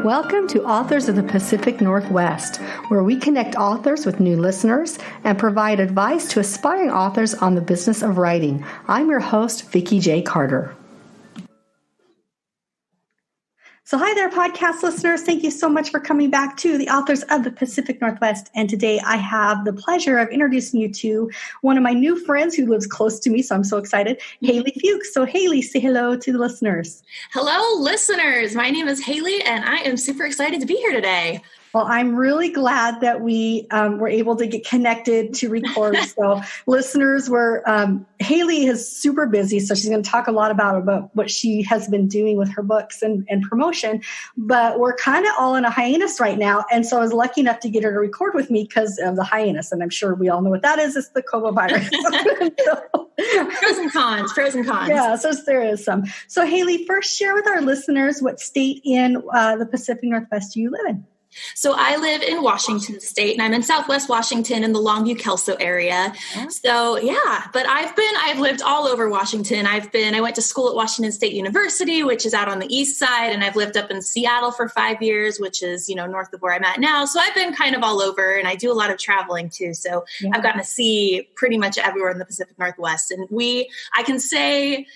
Welcome to Authors of the Pacific Northwest, where we connect authors with new listeners and provide advice to aspiring authors on the business of writing. I'm your host, Vikki J. Carter. So hi there, podcast listeners. Thank you so much for coming back to the Authors of the Pacific Northwest. And today I have the pleasure of introducing you to one of my new friends who lives close to me, so I'm so excited, Halie Fewkes. So Halie, say hello to the listeners. Hello, listeners. My name is Halie, and I am super excited to be here today. Well, I'm really glad that we were able to get connected to record. So listeners, Halie is super busy, so she's going to talk a lot about what she has been doing with her books and promotion. But we're kind of all in a hiatus right now. And so I was lucky enough to get her to record with me because of the hiatus. And I'm sure we all know what that is. It's the COVID virus. Pros and cons. Yeah, so there is some. So Halie, first share with our listeners what state in the Pacific Northwest do you live in? So I live in Washington State, and I'm in Southwest Washington in the Longview-Kelso area. Yeah. So yeah, but I've lived all over Washington. I went to school at Washington State University, which is out on the east side, and I've lived up in Seattle for 5 years, which is, north of where I'm at now. So I've been kind of all over, and I do a lot of traveling too. So yeah. I've gotten to see pretty much everywhere in the Pacific Northwest. And I can say,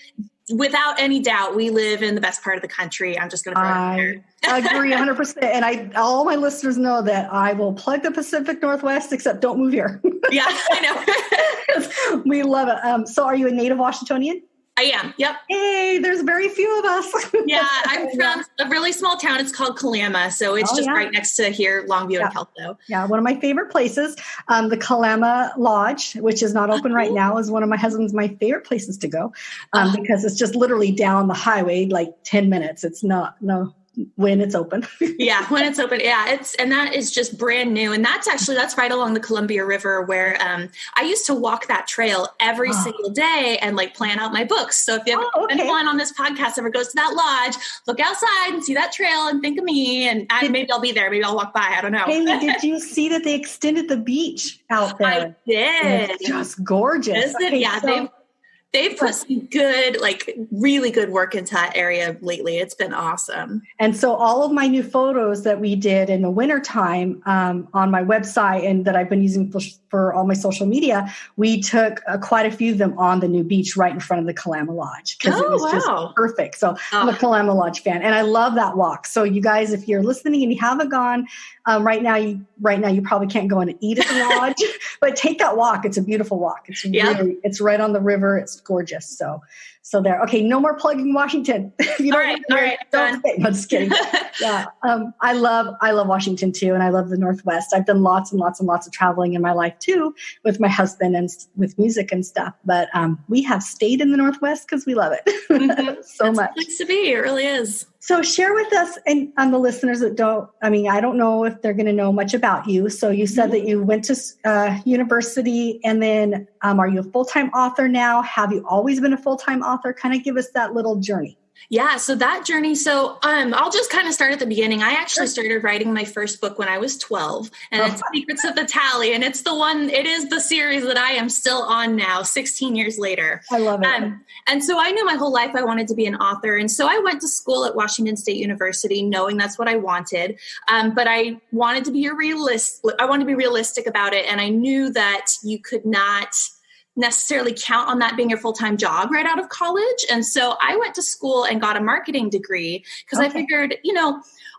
without any doubt, we live in the best part of the country. I'm just going to throw it out there. I agree 100%. And all my listeners know that I will plug the Pacific Northwest, except don't move here. Yeah, I know. We love it. So are you a native Washingtonian? I am. Yep. Hey, there's very few of us. Yeah, I'm from a really small town. It's called Kalama. So it's right next to here, Longview and Kelso. Yeah, one of my favorite places. The Kalama Lodge, which is not open right now, is one of my my favorite places to go because it's just literally down the highway, like 10 minutes. It's when it's open. Yeah, when it's open. Yeah, and that is just brand new. And that's right along the Columbia River where I used to walk that trail every single day and plan out my books. So if anyone on this podcast ever goes to that lodge, look outside and see that trail and think of me. And maybe I'll be there. Maybe I'll walk by. I don't know. Halie, did you see that they extended the beach out there? I did. It's just gorgeous. They've put some good, really good work into that area lately. It's been awesome. And so all of my new photos that we did in the wintertime on my website and that I've been using for all my social media, we took quite a few of them on the new beach right in front of the Kalama Lodge because it was just perfect. So I'm a Kalama Lodge fan and I love that walk. So you guys, if you're listening and you haven't gone, right now you probably can't go in and eat at the lodge, but take that walk. It's a beautiful walk. It's right on the river. It's gorgeous. So there. Okay. No more plugging Washington. All right. I'm just kidding. Yeah. I love Washington too. And I love the Northwest. I've done lots and lots and lots of traveling in my life too, with my husband and with music and stuff. But we have stayed in the Northwest because we love it so much. It's a place to be. It really is. So share with us and the listeners that I don't know if they're going to know much about you. So you said that you went to university and then are you a full-time author now? Have you always been a full-time author? Kind of give us that little journey. Yeah, so that journey, I'll just kind of start at the beginning. I actually started writing my first book when I was 12, and it's Secrets of the Tally, and it is the series that I am still on now, 16 years later. I love it. And so I knew my whole life I wanted to be an author, and so I went to school at Washington State University knowing that's what I wanted, but I wanted to be realistic about it, and I knew that you could not necessarily count on that being your full-time job right out of college. And so I went to school and got a marketing degree because I figured,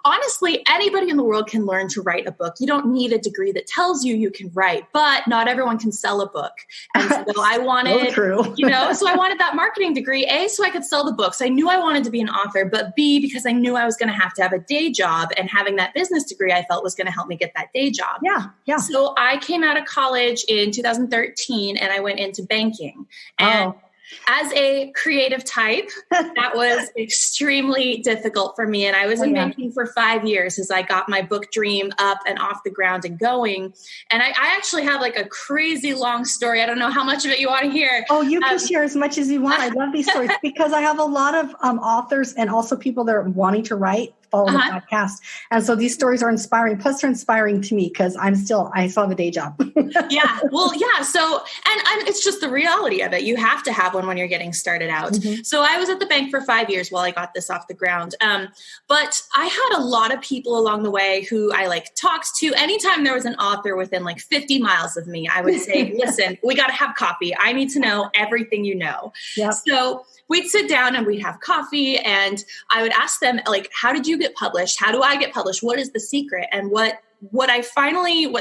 honestly, anybody in the world can learn to write a book. You don't need a degree that tells you can write, but not everyone can sell a book. And so I wanted, so I wanted that marketing degree, A, so I could sell the books. I knew I wanted to be an author, but B, because I knew I was going to have a day job, and having that business degree I felt was going to help me get that day job. Yeah. So I came out of college in 2013 and I went into banking. And as a creative type, that was extremely difficult for me. And I was in banking for 5 years as I got my book dream up and off the ground and going. And I actually have a crazy long story. I don't know how much of it you want to hear. Oh, you can share as much as you want. I love these stories because I have a lot of authors and also people that are wanting to write follow the podcast. And so these stories are inspiring. Plus they're inspiring to me because I still have a day job. Yeah. Well, yeah. So, and it's just the reality of it. You have to have one when you're getting started out. Mm-hmm. So I was at the bank for 5 years while I got this off the ground. But I had a lot of people along the way who I like talked to. Anytime there was an author within like 50 miles of me, I would say, listen, we got to have coffee. I need to know everything you know. Yep. So we'd sit down and we'd have coffee and I would ask them, like, how did you get published? How do I get published? What is the secret? And what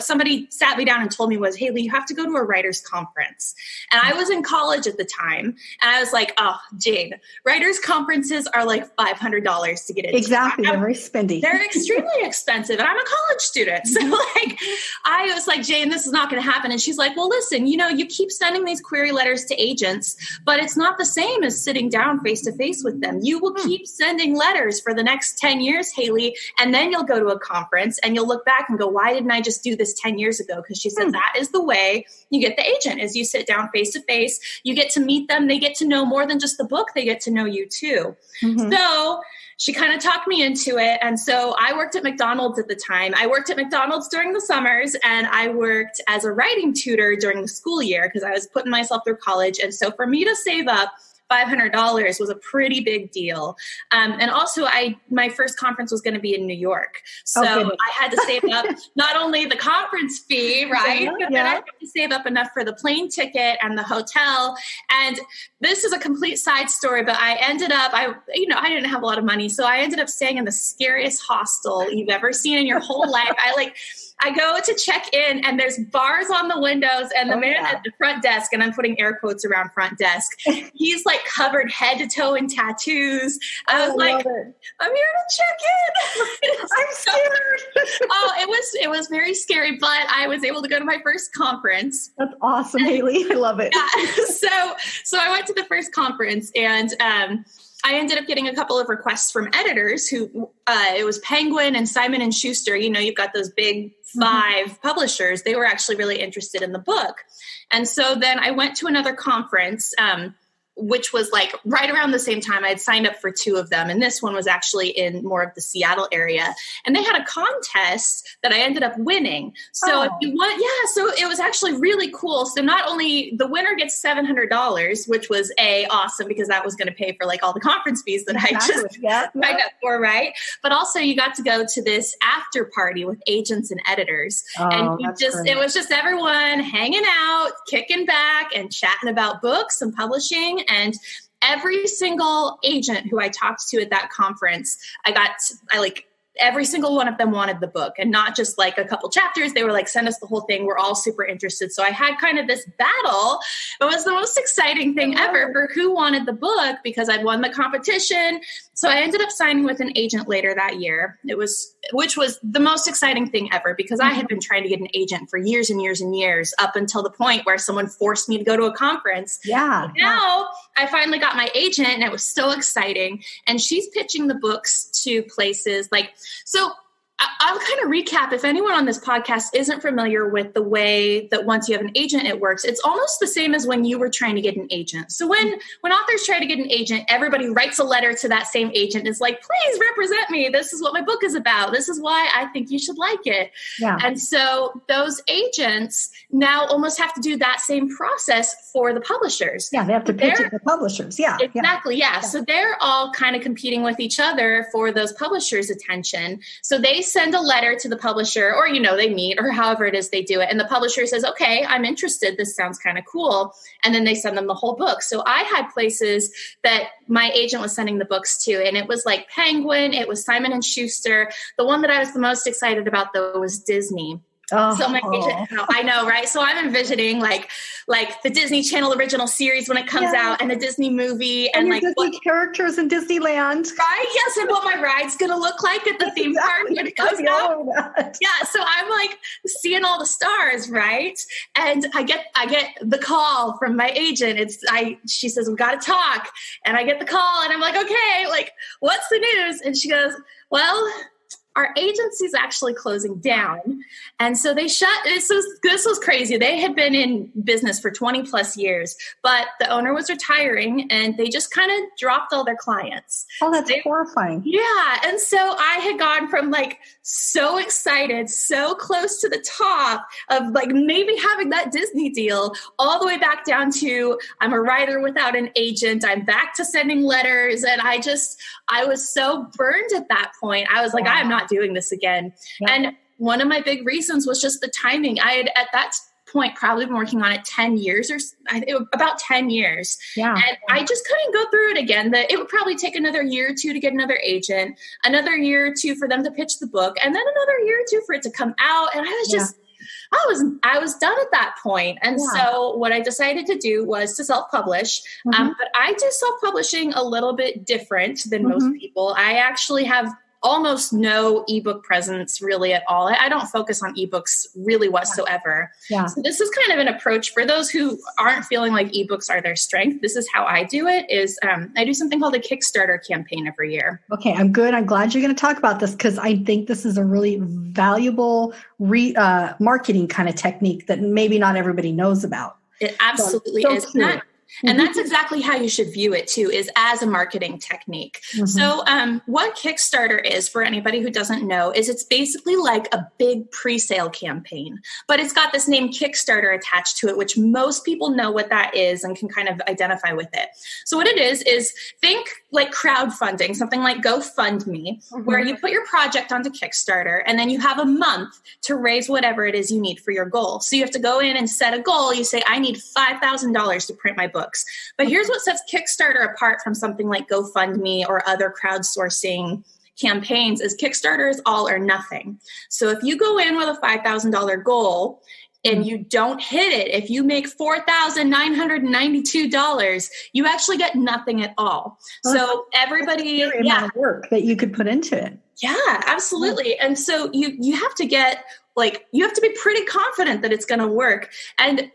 somebody sat me down and told me was, Halie, you have to go to a writer's conference. And I was in college at the time. And I was like, oh, Jane, writers' conferences are like $500 to get into. Exactly. They're very spendy. They're extremely expensive. And I'm a college student. So like, I was like, Jane, this is not going to happen. And she's like, well, listen, you keep sending these query letters to agents, but it's not the same as sitting down face to face with them. You will keep sending letters for the next 10 years, Halie, and then you'll go to a conference and you'll look back and go, why didn't I just do this 10 years ago? Because she said that is the way you get the agent, is you sit down face to face, you get to meet them, they get to know more than just the book, they get to know you too. Mm-hmm. So she kind of talked me into it. And so I worked at McDonald's at the time. I worked at McDonald's during the summers and I worked as a writing tutor during the school year because I was putting myself through college. And so for me to save up $500 was a pretty big deal. And also my first conference was going to be in New York. So I had to save up not only the conference fee, right? But then I had to save up enough for the plane ticket and the hotel. And this is a complete side story, but I ended up, I didn't have a lot of money. So I ended up staying in the scariest hostel you've ever seen in your whole life. I go to check in and there's bars on the windows and the man at the front desk, and I'm putting air quotes around front desk, he's like covered head to toe in tattoos. I was like, I'm here to check in. I'm scared. It was very scary, but I was able to go to my first conference. That's awesome, Halie. I love it. Yeah. So I went to the first conference and I ended up getting a couple of requests from editors who it was Penguin and Simon & Schuster. You've got those big 5 publishers. They were actually really interested in the book. And so then I went to another conference, which was like right around the same time. I had signed up for 2 of them. And this one was actually in more of the Seattle area. And they had a contest that I ended up winning. So if you want, so it was actually really cool. So not only the winner gets $700, which was awesome because that was going to pay for like all the conference fees that I just signed up for, right? But also you got to go to this after party with agents and editors. And it was just everyone hanging out, kicking back and chatting about books and publishing. And every single agent who I talked to at that conference, every single one of them wanted the book, and not just like a couple chapters. They were like, send us the whole thing. We're all super interested. So I had kind of this battle. It was the most exciting thing ever for who wanted the book because I'd won the competition. So I ended up signing with an agent later that year. Which was the most exciting thing ever because I had been trying to get an agent for years and years and years up until the point where someone forced me to go to a conference. Yeah. But now I finally got my agent and it was so exciting. And she's pitching the books to places so I'll kind of recap. If anyone on this podcast isn't familiar with the way that once you have an agent, it works, it's almost the same as when you were trying to get an agent. So when authors try to get an agent, everybody writes a letter to that same agent. It's like, please represent me. This is what my book is about. This is why I think you should like it. Yeah. And so those agents now almost have to do that same process for the publishers. Yeah, they have to pitch it to the publishers. Yeah. Exactly. Yeah. So they're all kind of competing with each other for those publishers' attention. So they send a letter to the publisher, or, they meet, or however it is they do it. And the publisher says, okay, I'm interested. This sounds kind of cool. And then they send them the whole book. So I had places that my agent was sending the books to, and it was like Penguin, it was Simon & Schuster. The one that I was the most excited about, though, was Disney. So my agent, I know, right? So I'm envisioning like the Disney Channel original series when it comes out, and the Disney movie, and like Disney characters in Disneyland, right? Yes, and what my ride's gonna look like at the theme park when it comes out. Yeah, so I'm like seeing all the stars, right? And I get the call from my agent. She says, we got to talk, and I get the call, and I'm like, okay, like what's the news? And she goes, well, our agency's actually closing down. And so they shut, this was crazy. They had been in business for 20 plus years, but the owner was retiring and they just kind of dropped all their clients. Oh, that's horrifying. Yeah. And so I had gone from like so excited, so close to the top of like maybe having that Disney deal, all the way back down to I'm a writer without an agent. I'm back to sending letters. And I was so burned at that point. I was like, I'm not doing this again. Yeah. And one of my big reasons was just the timing. I had at that point probably been working on it 10 years or about 10 years. Yeah. And I just couldn't go through it again. That it would probably take another year or two to get another agent, another year or two for them to pitch the book, and then another year or two for it to come out. And I was just, I was done at that point. And so what I decided to do was to self-publish. But I do self-publishing a little bit different than most people. I actually have almost no ebook presence really at all. I don't focus on ebooks really whatsoever. Yeah. So this is kind of an approach for those who aren't feeling like ebooks are their strength. This is how I do it is I do something called a Kickstarter campaign every year. Okay, I'm good. I'm glad you're going to talk about this because I think this is a really valuable marketing kind of technique that maybe not everybody knows about. It absolutely is. And that's exactly how you should view it too, is as a marketing technique. So what Kickstarter is, for anybody who doesn't know, is it's basically like a big pre-sale campaign, but it's got this name Kickstarter attached to it, which most people know what that is and can kind of identify with it. So what it is think like crowdfunding, something like GoFundMe, where you put your project onto Kickstarter and then you have a month to raise whatever it is you need for your goal. So you have to go in and set a goal. You say, I need $5,000 to print my book. But here's what sets Kickstarter apart from something like GoFundMe or other crowdsourcing campaigns is Kickstarter is all or nothing. So if you go in with a $5,000 goal and you don't hit it, if you make $4,992, you actually get nothing at all. So everybody, amount of work that you could put into it. Yeah, absolutely. And so you have to get you have to be pretty confident that it's going to work. And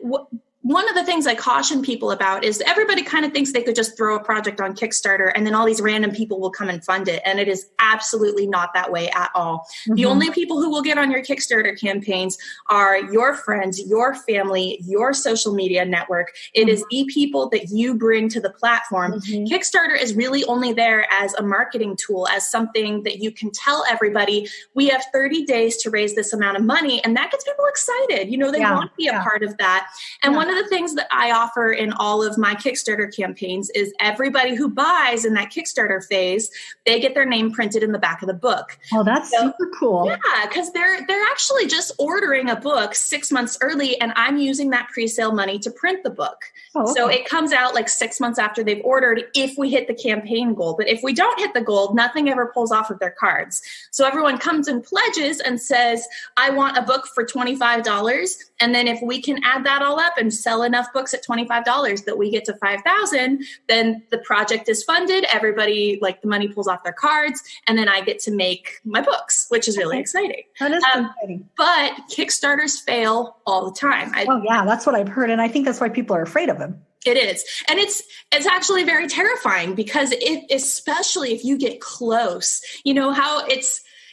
one of the things I caution people about is everybody kind of thinks they could just throw a project on Kickstarter and then all these random people will come and fund it. And it is absolutely not that way at all. The only people who will get on your Kickstarter campaigns are your friends, your family, your social media network. It is the people that you bring to the platform. Kickstarter is really only there as a marketing tool, as something that you can tell everybody, we have 30 days to raise this amount of money. And that gets people excited. They want to be a part of that. And one of the things that I offer in all of my Kickstarter campaigns is everybody who buys in that Kickstarter phase, they get their name printed in the back of the book. Oh, that's super cool. Yeah, because they're actually just ordering a book 6 months early, and I'm using that pre-sale money to print the book. Oh, okay. So it comes out like 6 months after they've ordered if we hit the campaign goal. But if we don't hit the goal, nothing ever pulls off of their cards. So everyone comes and pledges and says, I want a book for $25. And then if we can add that all up and sell enough books at $25 that we get to $5,000, then the project is funded. Everybody, the money pulls off their cards, and then I get to make my books, which is really exciting. That is exciting. But Kickstarters fail all the time. That's what I've heard. And I think that's why people are afraid of them. It is. And it's actually very terrifying because especially if you get close, how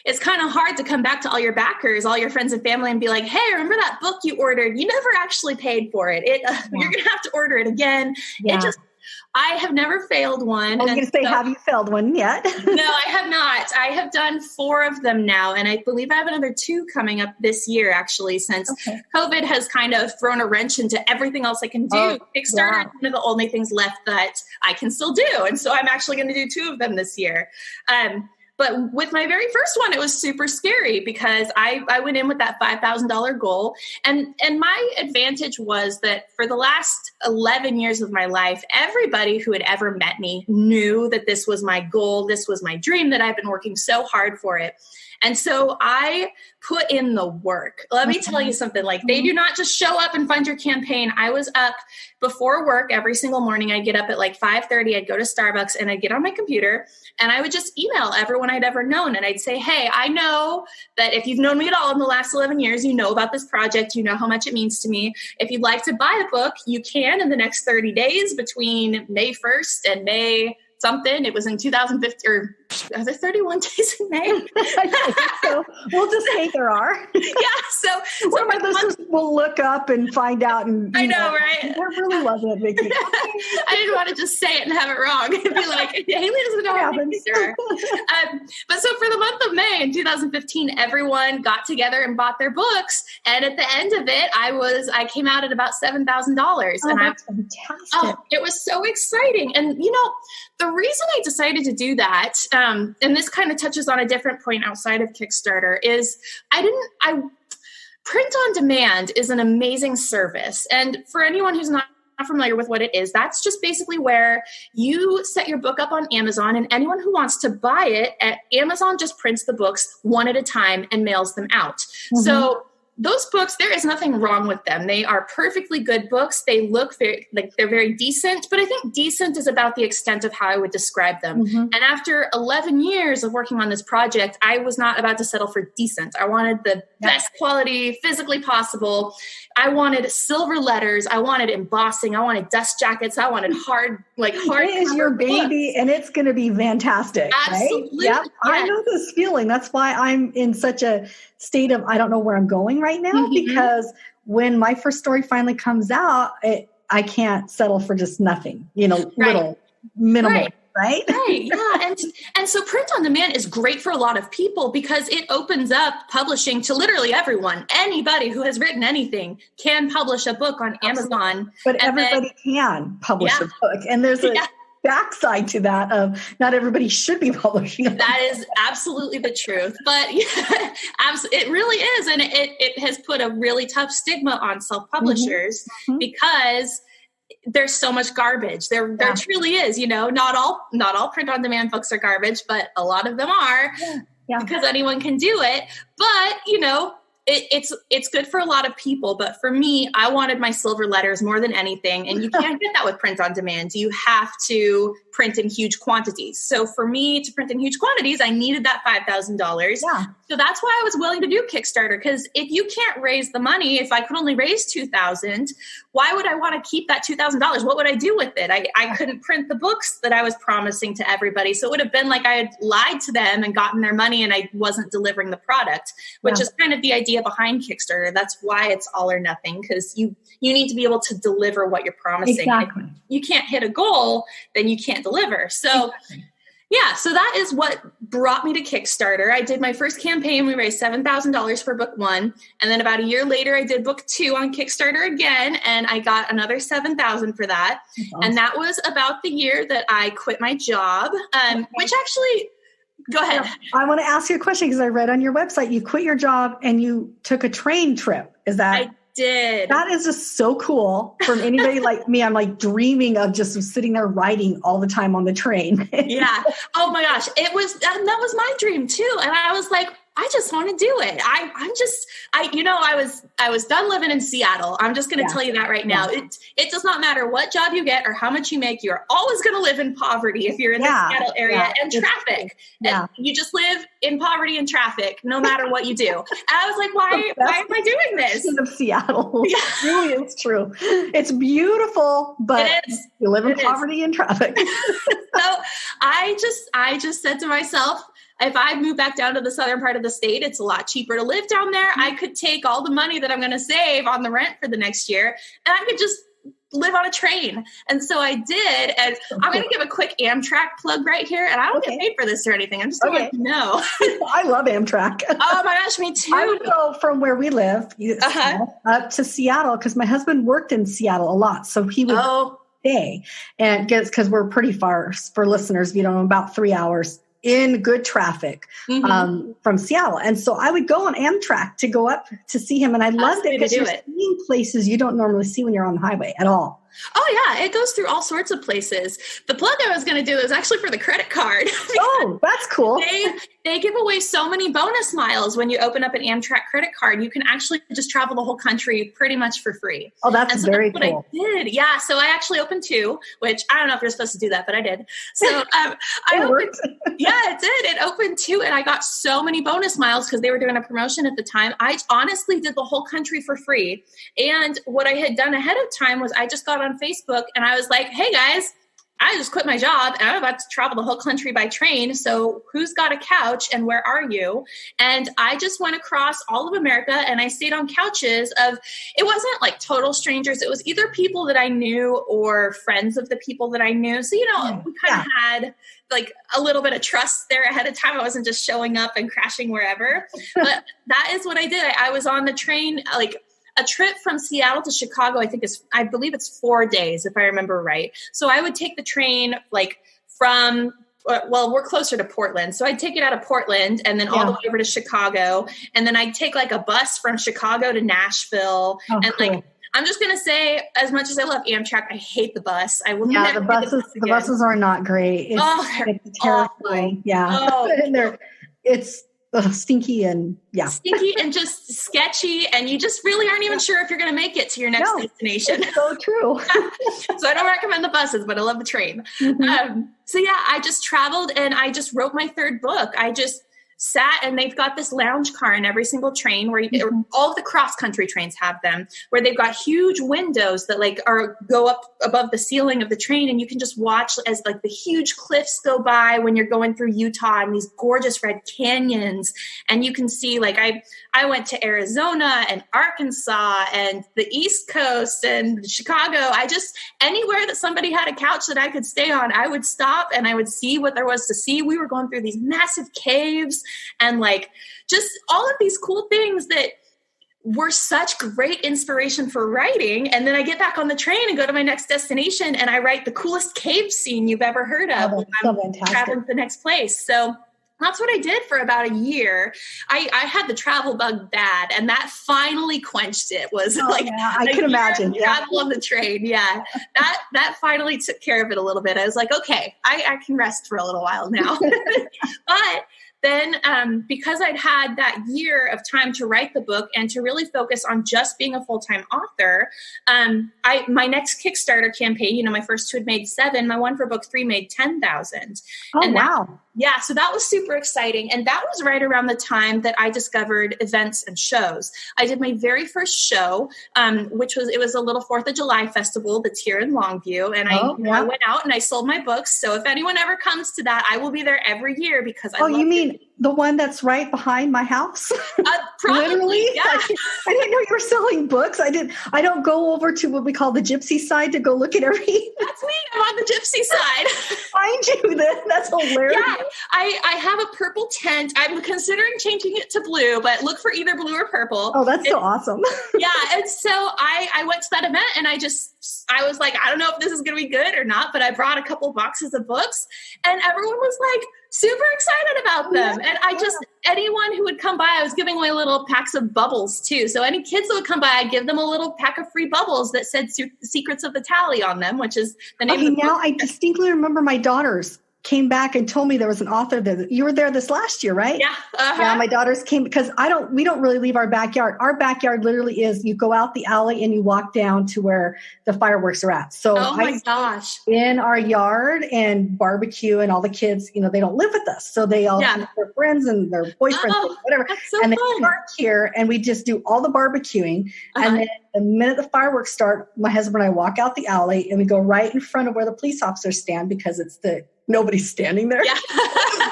it's kind of hard to come back to all your backers, all your friends and family and be like, hey, remember that book you ordered? You never actually paid for it. You're going to have to order it again. Yeah. I have never failed one. I was going to say, have you failed one yet? No, I have not. I have done 4 of them now. And I believe I have another 2 coming up this year, actually, since COVID has kind of thrown a wrench into everything else I can do. Kickstarter is one of the only things left that I can still do. And so I'm actually going to do 2 of them this year. But with my very first one, it was super scary because I went in with that $5,000 goal. And my advantage was that for the last 11 years of my life, everybody who had ever met me knew that this was my goal. This was my dream, that I've been working so hard for it. And so I put in the work. Let me tell you something, they do not just show up and fund your campaign. I was up before work every single morning. I'd get up at 5:30. I'd go to Starbucks and I'd get on my computer and I would just email everyone I'd ever known. And I'd say, hey, I know that if you've known me at all in the last 11 years, you know about this project. You know how much it means to me. If you'd like to buy the book, you can in the next 30 days between May 1st and May something. It was in 2015 or are there 31 days in May? So we'll just say there are. So one of my listeners will look up and find out. And I know, right? There really wasn't, Vikki. I didn't want to just say it and have it wrong. It'd be like, Halie doesn't know how to sure. But so for the month of May in 2015, everyone got together and bought their books. And at the end of it, I came out at about $7,000. And that's fantastic. It was so exciting. And, the reason I decided to do that, and this kind of touches on a different point outside of Kickstarter, is print on demand is an amazing service. And for anyone who's not familiar with what it is, that's just basically where you set your book up on Amazon, and anyone who wants to buy it at Amazon just prints the books one at a time and mails them out. Mm-hmm. So those books, there is nothing wrong with them. They are perfectly good books. They look they're very decent, but I think decent is about the extent of how I would describe them. Mm-hmm. And after 11 years of working on this project, I was not about to settle for decent. I wanted the best quality physically possible. I wanted silver letters. I wanted embossing. I wanted dust jackets. I wanted hard. It is your baby, and it's going to be fantastic. Absolutely. Right? Yep. I know this feeling. That's why I'm in such a state of, I don't know where I'm going right now, because when my first story finally comes out, I can't settle for just nothing, little, minimal. Right? Yeah. And so print on demand is great for a lot of people because it opens up publishing to literally everyone. Anybody who has written anything can publish a book on Amazon. But everybody can publish a book. And there's a backside to that of not everybody should be publishing. That is absolutely the truth. But it really is. And it has put a really tough stigma on self-publishers because there's so much garbage. There truly is, not all print on demand books are garbage, but a lot of them are because anyone can do it. But, it's good for a lot of people. But for me, I wanted my silver letters more than anything. And you can't get that with print on demand. You have to print in huge quantities. So for me to print in huge quantities, I needed that $5,000. Yeah. So that's why I was willing to do Kickstarter. Because if you can't raise the money, if I could only raise $2,000, why would I want to keep that $2,000? What would I do with it? I couldn't print the books that I was promising to everybody. So it would have been like I had lied to them and gotten their money and I wasn't delivering the product, which is kind of the idea behind Kickstarter. That's why it's all or nothing, because you need to be able to deliver what you're promising. Exactly. If you can't hit a goal, then you can't deliver. So so that is what brought me to Kickstarter. I did my first campaign. We raised $7,000 for book one. And then about a year later, I did book two on Kickstarter again. And I got another $7,000 for that. Awesome. And that was about the year that I quit my job, which actually... Go ahead. I want to ask you a question because I read on your website, you quit your job and you took a train trip. Is that? I did. That is just so cool. From anybody like me, I'm like dreaming of just sitting there writing all the time on the train. Yeah. Oh my gosh. That was my dream too. And I was like, I just want to do it. I was done living in Seattle. I'm just going to tell you that right now. It does not matter what job you get or how much you make. You're always going to live in poverty if you're in the Seattle area and traffic. And you just live in poverty and traffic, no matter what you do. And I was like, why am I doing this? Of Seattle. Yeah. Really, it's true. It's beautiful, but you live in poverty and traffic. So I just said to myself, if I move back down to the southern part of the state, it's a lot cheaper to live down there. I could take all the money that I'm going to save on the rent for the next year, and I could just live on a train. And so I did. And I'm going to give a quick Amtrack plug right here. And I don't get paid for this or anything. I'm just going to know. I love Amtrack. Oh my gosh, me too. I would go from where we live up to Seattle because my husband worked in Seattle a lot. So he would stay. And because we're pretty far for listeners, about 3 hours in good traffic from Seattle. And so I would go on Amtrack to go up to see him. And I loved it because you're seeing places you don't normally see when you're on the highway at all. Oh, yeah. It goes through all sorts of places. The plug I was going to do is actually for the credit card. Oh, that's cool. They give away so many bonus miles when you open up an Amtrack credit card. You can actually just travel the whole country pretty much for free. Oh, that's very cool. What I did. Yeah. So I actually opened two, which I don't know if you're supposed to do that, but I did. So I opened. Yeah, it did. It opened two and I got so many bonus miles because they were doing a promotion at the time. I honestly did the whole country for free. And what I had done ahead of time was I just got on Facebook and I was like, hey guys, I just quit my job and I'm about to travel the whole country by train. So who's got a couch and where are you? And I just went across all of America and I stayed on couches of, it wasn't like total strangers. It was either people that I knew or friends of the people that I knew. So, you know, we kind of had like a little bit of trust there ahead of time. I wasn't just showing up and crashing wherever, but that is what I did. I was on the train, like, a trip from Seattle to Chicago, I believe it's 4 days, if I remember right. So I would take the train like from, well, we're closer to Portland. So I'd take it out of Portland and then all the way over to Chicago. And then I'd take like a bus from Chicago to Nashville. Like, I'm just going to say, as much as I love Amtrak, I hate the bus. I will never the buses are not great. It's terrifying. Yeah. Oh. And it's stinky and just sketchy, and you just really aren't even sure if you're going to make it to your next destination. It's so true. So I don't recommend the buses, but I love the train. So yeah, I just traveled and I just wrote my third book. I just sat, and they've got this lounge car in every single train where all of the cross country trains have them, where they've got huge windows that like go up above the ceiling of the train. And you can just watch as like the huge cliffs go by when you're going through Utah and these gorgeous red canyons. And you can see like, I went to Arizona and Arkansas and the East Coast and Chicago. Anywhere that somebody had a couch that I could stay on, I would stop and I would see what there was to see. We were going through these massive caves and like just all of these cool things that were such great inspiration for writing. And then I get back on the train and go to my next destination and I write the coolest cave scene you've ever heard of when I'm traveling to the next place. So that's what I did for about a year. I had the travel bug bad, and that finally quenched it. I can imagine. Travel on the train. Yeah. That finally took care of it a little bit. I was like, okay, I can rest for a little while now. But then because I'd had that year of time to write the book and to really focus on just being a full-time author, my next Kickstarter campaign, my first two had made 7, my one for book 3 made 10,000. Oh, wow. Yeah, so that was super exciting. And that was right around the time that I discovered events and shows. I did my very first show, it was a little 4th of July festival that's here in Longview. And I went out and I sold my books. So if anyone ever comes to that, I will be there every year because I love you mean the one that's right behind my house? Probably, literally? Yeah. I didn't know you were selling books. I don't go over to what we call the gypsy side to go look at every. That's me. I'm on the gypsy side. Find you then. That's hilarious. Yeah. I have a purple tent. I'm considering changing it to blue, but look for either blue or purple. Oh, that's so awesome. Yeah. And so I went to that event and I was like, I don't know if this is going to be good or not, but I brought a couple boxes of books and everyone was like super excited about them. And anyone who would come by, I was giving away little packs of bubbles too. So any kids that would come by, I'd give them a little pack of free bubbles that said Secrets of the Tally on them, which is the name of the book. Now I distinctly remember my daughters came back and told me there was an author there. You were there this last year, right? Yeah. Uh-huh. Yeah, my daughters came because we don't really leave our backyard. Our backyard literally is you go out the alley and you walk down to where the fireworks are at. So my gosh. In our yard and barbecue and all the kids, they don't live with us. So they all have their friends and their boyfriends and whatever. So and fun. They park here and we just do all the barbecuing. Uh-huh. And then the minute the fireworks start, my husband and I walk out the alley and we go right in front of where the police officers stand because nobody's standing there. Yeah.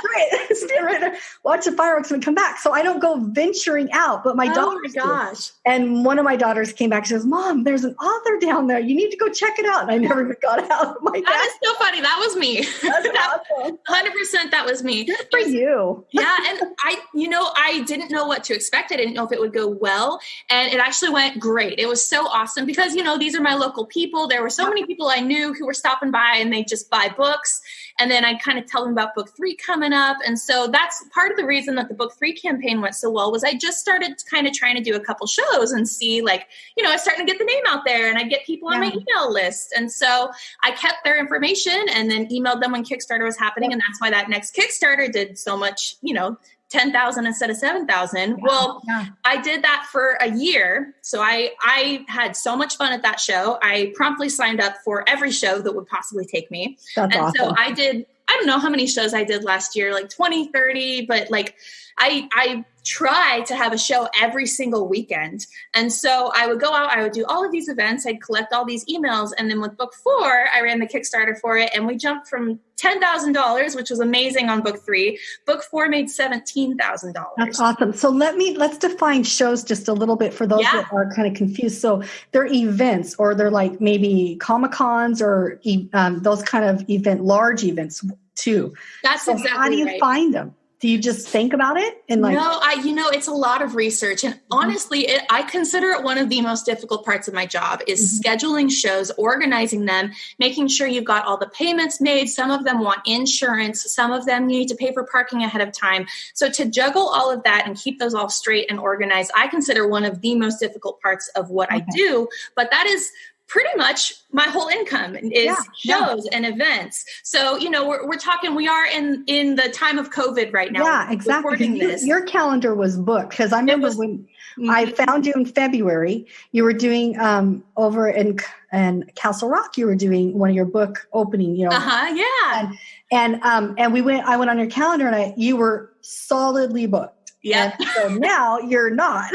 Great. Stand right there. Watch the fireworks and come back. So I don't go venturing out, but my daughters do. And one of my daughters came back. She goes, Mom, there's an author down there. You need to go check it out. And I never even got out of my dad. That is so funny. That was me. That's awesome. 100% that was me. Good for you. Yeah. And I didn't know what to expect. I didn't know if it would go well. And it actually went great. It was so awesome because, these are my local people. There were so many people I knew who were stopping by and they just buy books. And then I kind of tell them about book 3 coming up. And so that's part of the reason that the book 3 campaign went so well was I just started kind of trying to do a couple shows and see I was starting to get the name out there and I get people on my email list. And so I kept their information and then emailed them when Kickstarter was happening. And that's why that next Kickstarter did so much, 10,000 instead of 7,000. I did that for a year. So I had so much fun at that show. I promptly signed up for every show that would possibly take me. That's awesome. So I don't know how many shows I did last year, like 20, 30, but I try to have a show every single weekend. And so I would go out, I would do all of these events, I'd collect all these emails. And then with book 4, I ran the Kickstarter for it. And we jumped from $10,000, which was amazing on book 3. Book 4 made $17,000. That's awesome. So let's define shows just a little bit for those that are kind of confused. So they're events, or they're like maybe Comic-Cons or those kind of large events too. That's exactly right. How do you find them? Do you just think about it? And no, it's a lot of research. And honestly, I consider it one of the most difficult parts of my job is scheduling shows, organizing them, making sure you've got all the payments made. Some of them want insurance. Some of them you need to pay for parking ahead of time. So to juggle all of that and keep those all straight and organized, I consider one of the most difficult parts of what I do. But that is pretty much my whole income is shows and events. So, we're talking, we are in the time of COVID right now. Yeah, exactly. Your calendar was booked, because I remember when I found you in February, you were doing over in Castle Rock, you were doing one of your book opening, Yeah. And I went on your calendar and you were solidly booked. Yeah. So now you're not,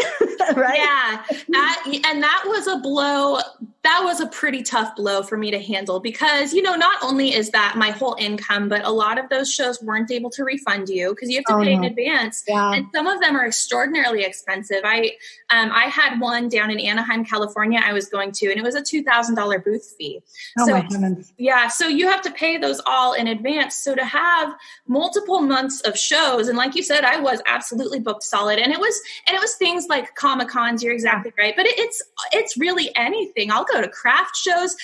right? Yeah. That was a blow. That was a pretty tough blow for me to handle because, not only is that my whole income, but a lot of those shows weren't able to refund you because you have to pay in advance. Yeah. And some of them are extraordinarily expensive. I had one down in Anaheim, California, I was going to, and it was a $2,000 booth fee. My heavens. Yeah. So you have to pay those all in advance. So to have multiple months of shows, and like you said, I was absolutely booked solid. And it was things like Comic-Cons, you're exactly right. But it's really anything. I'll go to craft shows.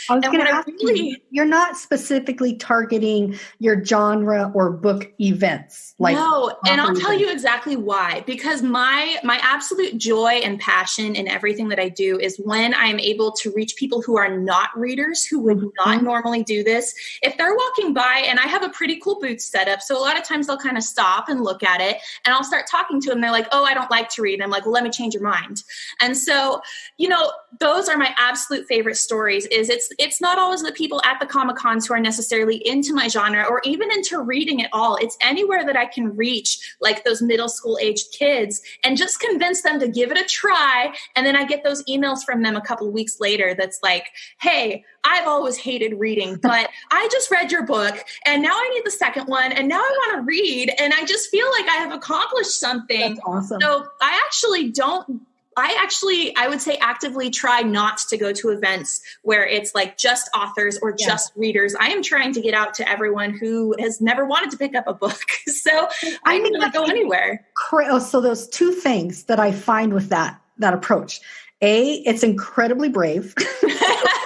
You're not specifically targeting your genre or book events. No, and I'll tell you exactly why. Because my absolute joy and passion in everything that I do is when I'm able to reach people who are not readers, who would not normally do this. If they're walking by, and I have a pretty cool booth set up, so a lot of times they'll kind of stop and look at it, and I'll start talking to them. They're like, "Oh, I don't like to read." I'm like, "Well, let me change your mind." And so, those are my absolute favorite stories. Is it's not always the people at the Comic-Cons who are necessarily into my genre or even into reading at all. It's anywhere that I can reach, like those middle school aged kids, and just convince them to give it a try. And then I get those emails from them a couple of weeks later that's like, "Hey, I've always hated reading, but I just read your book and now I need the second one and now I want to read and I just feel like I have accomplished something." That's awesome. So I would say actively try not to go to events where it's like just authors or just readers. I am trying to get out to everyone who has never wanted to pick up a book. So I can really go anywhere. So those two things that I find with that approach. It's incredibly brave.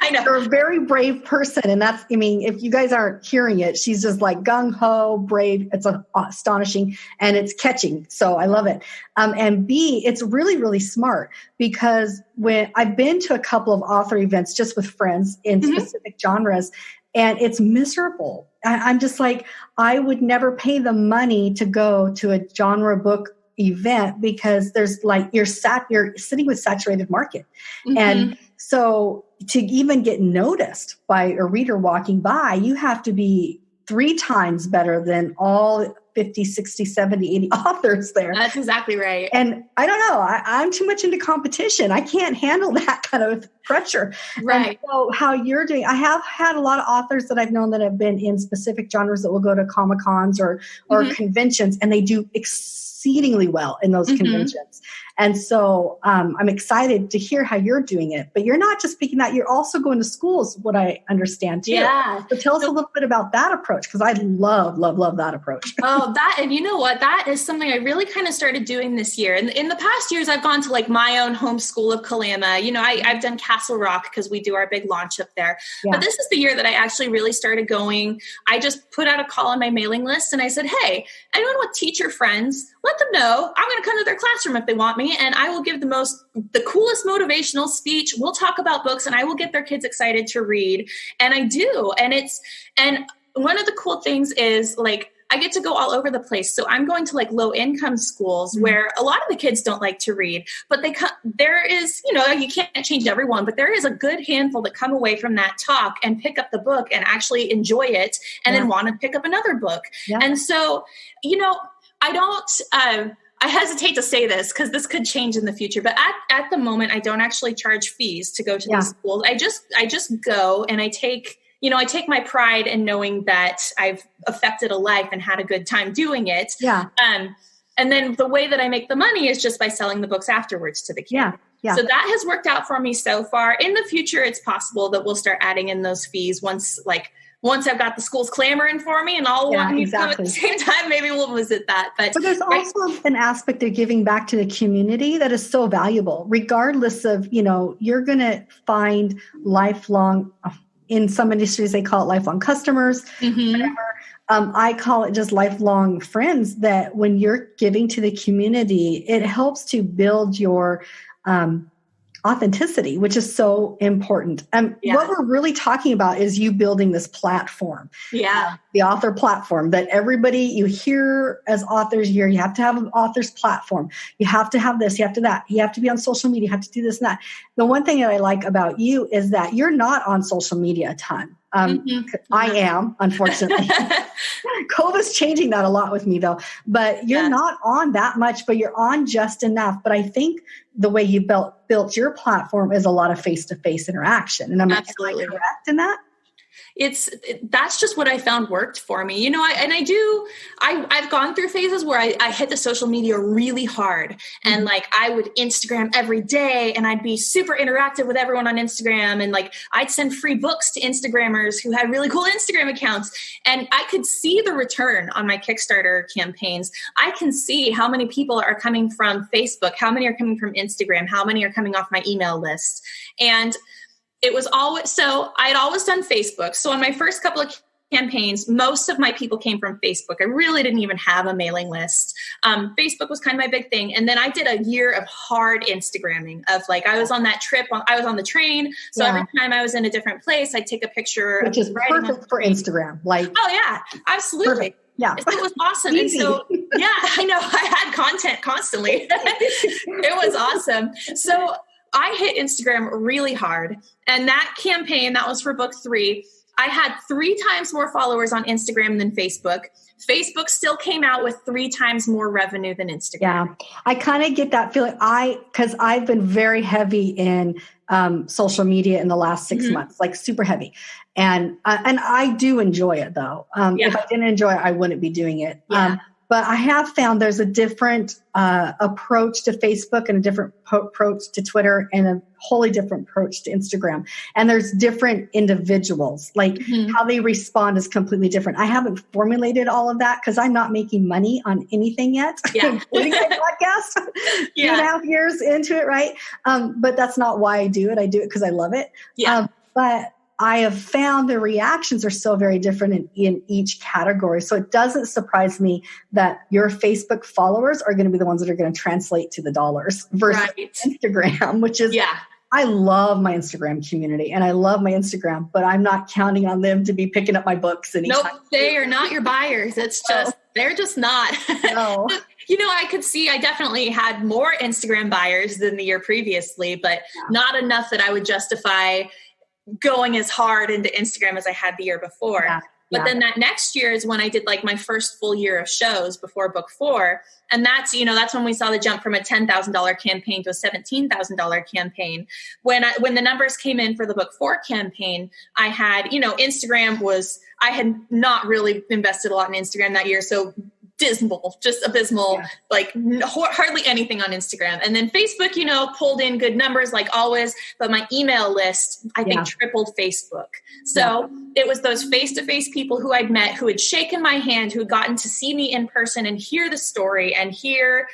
I know. You're a very brave person. And if you guys aren't hearing it, she's just like gung-ho, brave. It's astonishing and it's catching. So I love it. And B, it's really, really smart because when I've been to a couple of author events just with friends in specific genres, and it's miserable. I'm just like, I would never pay the money to go to a genre book event because there's like, you're sitting with saturated market. And so to even get noticed by a reader walking by, you have to be 3 times better than all 50, 60, 70, 80 authors there. That's exactly right. And I don't know, I'm too much into competition. I can't handle that kind of pressure. Right. And so how you're doing, I have had a lot of authors that I've known that have been in specific genres that will go to Comic-Cons or conventions, and they do exceedingly well in those conventions. And so I'm excited to hear how you're doing it. But you're not just speaking that, you're also going to schools, what I understand too. Yeah. So tell us a little bit about that approach, because I love, love, love that approach. And you know what? That is something I really kind of started doing this year. And in the past years, I've gone to like my own home school of Kalama. I've done Castle Rock because we do our big launch up there. Yeah. But this is the year that I actually really started going. I just put out a call on my mailing list and I said, "Hey, anyone with teacher friends, let them know I'm going to come to their classroom if they want me, and I will give the coolest motivational speech. We'll talk about books and I will get their kids excited to read." And I do. And one of the cool things is like, I get to go all over the place. So I'm going to like low income schools where a lot of the kids don't like to read, but there is, you can't change everyone, but there is a good handful that come away from that talk and pick up the book and actually enjoy it and then want to pick up another book. Yeah. And so, I hesitate to say this because this could change in the future, but at the moment, I don't actually charge fees to go to these schools. I just go and I take my pride in knowing that I've affected a life and had a good time doing it. Yeah. And then the way that I make the money is just by selling the books afterwards to the kids. Yeah. Yeah. So that has worked out for me so far. In the future, it's possible that we'll start adding in those fees once I've got the schools clamoring for me and all want me to come at the same time, maybe we'll visit that. But there's also an aspect of giving back to the community that is so valuable, regardless of, you're going to find lifelong, in some industries, they call it lifelong customers, whatever. I call it just lifelong friends, that when you're giving to the community, it helps to build your authenticity, which is so important. What we're really talking about is you building this platform. Yeah. The author platform that everybody you hear as authors, you have to have an author's platform. You have to have this, you have to that. You have to be on social media, you have to do this and that. The one thing that I like about you is that you're not on social media a ton. I am, unfortunately. COVID's changing that a lot with me though, but you're not on that much, but you're on just enough. But I think the way you built your platform is a lot of face-to-face interaction. And am I correct in that? That's just what I found worked for me. I've gone through phases where I hit the social media really hard and like I would Instagram every day and I'd be super interactive with everyone on Instagram. And like, I'd send free books to Instagrammers who had really cool Instagram accounts. And I could see the return on my Kickstarter campaigns. I can see how many people are coming from Facebook, how many are coming from Instagram, how many are coming off my email list. And it was always, so I'd always done Facebook. So on my first couple of campaigns, most of my people came from Facebook. I really didn't even have a mailing list. Facebook was kind of my big thing. And then I did a year of hard Instagramming of like, I was on that trip, I was on the train. So every time I was in a different place, I'd take a picture. Which is perfect for Instagram. Oh yeah, absolutely. Perfect. Yeah. It was awesome. And so, I know I had content constantly. It was awesome. So I hit Instagram really hard. And that campaign, that was for book 3. I had 3 times more followers on Instagram than Facebook. Facebook still came out with 3 times more revenue than Instagram. Yeah. I kind of get that feeling. Because I've been very heavy in social media in the last 6 months, like super heavy. And I do enjoy it though. If I didn't enjoy it, I wouldn't be doing it. Yeah. But I have found there's a different approach to Facebook and a different approach to Twitter and a wholly different approach to Instagram. And there's different individuals, like how they respond is completely different. I haven't formulated all of that because I'm not making money on anything yet, including my podcast, 2.5 years into it, right? But that's not why I do it. I do it because I love it. Yeah. But I have found the reactions are so very different in each category. So it doesn't surprise me that your Facebook followers are going to be the ones that are going to translate to the dollars versus Instagram, which is, I love my Instagram community and I love my Instagram, but I'm not counting on them to be picking up my books anytime. Nope, they are not your buyers. It's just, they're just not. No. I could see I definitely had more Instagram buyers than the year previously, but not enough that I would justify going as hard into Instagram as I had the year before. Yeah. But then that next year is when I did like my first full year of shows before book 4. And that's when we saw the jump from a $10,000 campaign to a $17,000 campaign. When the numbers came in for the book 4 campaign, I had, I had not really invested a lot in Instagram that year. So just abysmal, like hardly anything on Instagram. And then Facebook, pulled in good numbers like always, but my email list, I think tripled Facebook. So it was those face-to-face people who I'd met, who had shaken my hand, who had gotten to see me in person and hear the story and hear,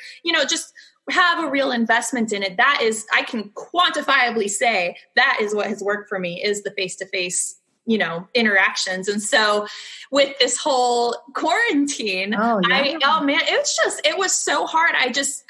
just have a real investment in it. That is, I can quantifiably say that is what has worked for me, is the face-to-face interactions. And so with this whole quarantine, it was so hard.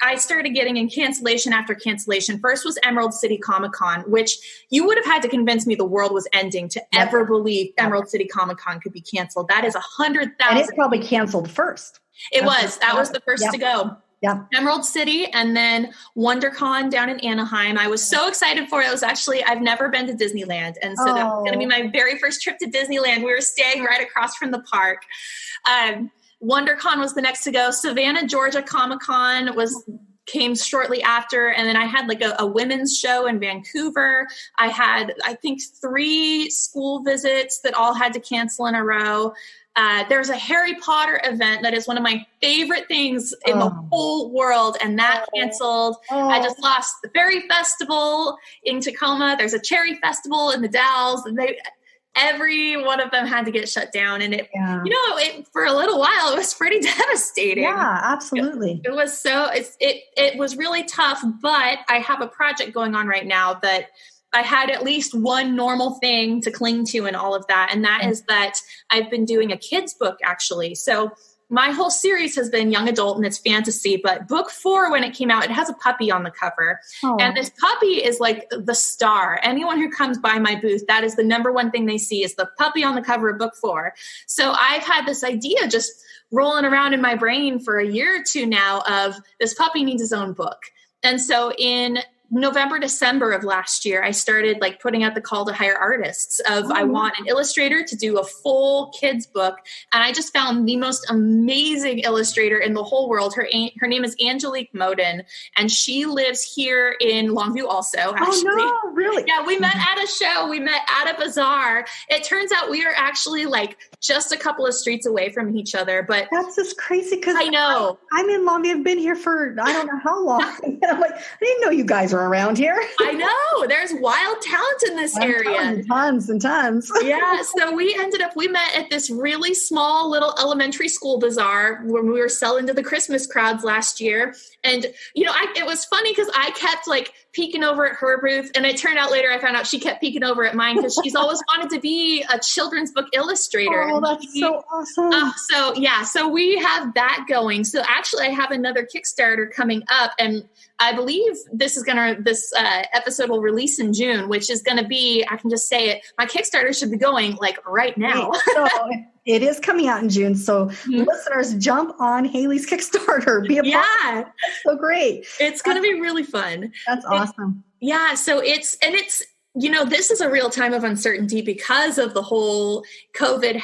I started getting in cancellation after cancellation. First was Emerald City Comic Con, which you would have had to convince me the world was ending to ever believe Emerald City Comic Con could be canceled. That is 100,000. And it's probably canceled first. That was the first to go. Yeah. Emerald City and then WonderCon down in Anaheim. I was so excited for it. It was actually, I've never been to Disneyland. And so that was going to be my very first trip to Disneyland. We were staying right across from the park. WonderCon was the next to go. Savannah, Georgia Comic-Con came shortly after. And then I had like a women's show in Vancouver. I had, I think, 3 school visits that all had to cancel in a row. There's a Harry Potter event that is one of my favorite things in the whole world, and that canceled. I just lost the Berry Festival in Tacoma. There's a Cherry Festival in the Dalles. Every one of them had to get shut down. And it for a little while, it was pretty devastating. Yeah, absolutely. It was it was really tough, but I have a project going on right now that I had at least one normal thing to cling to in all of that. And that is that I've been doing a kid's book, actually. So my whole series has been young adult and it's fantasy, but book 4, when it came out, it has a puppy on the cover. And this puppy is like the star. Anyone who comes by my booth, that is the number one thing they see is the puppy on the cover of book 4. So I've had this idea just rolling around in my brain for a year or 2 now of this puppy needs his own book. And so in November, December of last year, I started like putting out the call to hire artists of I want an illustrator to do a full kids book. And I just found the most amazing illustrator in the whole world. Her name is Angelique Moden, and she lives here in Longview also, actually. Oh, no, really? Yeah, we met at a show. We met at a bazaar. It turns out we are actually like just a couple of streets away from each other. But that's just crazy because I know. I'm in Longview. I've been here for I don't know how long. And I'm like, I didn't know you guys were around here. I know. There's wild talent in this area. Tons and tons. Yeah. So we met at this really small little elementary school bazaar when we were selling to the Christmas crowds last year. And, it was funny because I kept like peeking over at her booth. And it turned out later, I found out she kept peeking over at mine because she's always wanted to be a children's book illustrator. Oh, that's so awesome. So we have that going. So actually I have another Kickstarter coming up, and I believe this episode will release in June, which is going to be, I can just say it, my Kickstarter should be going like right now. So it is coming out in June. So listeners, jump on Halie's Kickstarter. Be a part. That's so great. It's going to be really fun. That's awesome. Yeah. So it's, this is a real time of uncertainty because of the whole COVID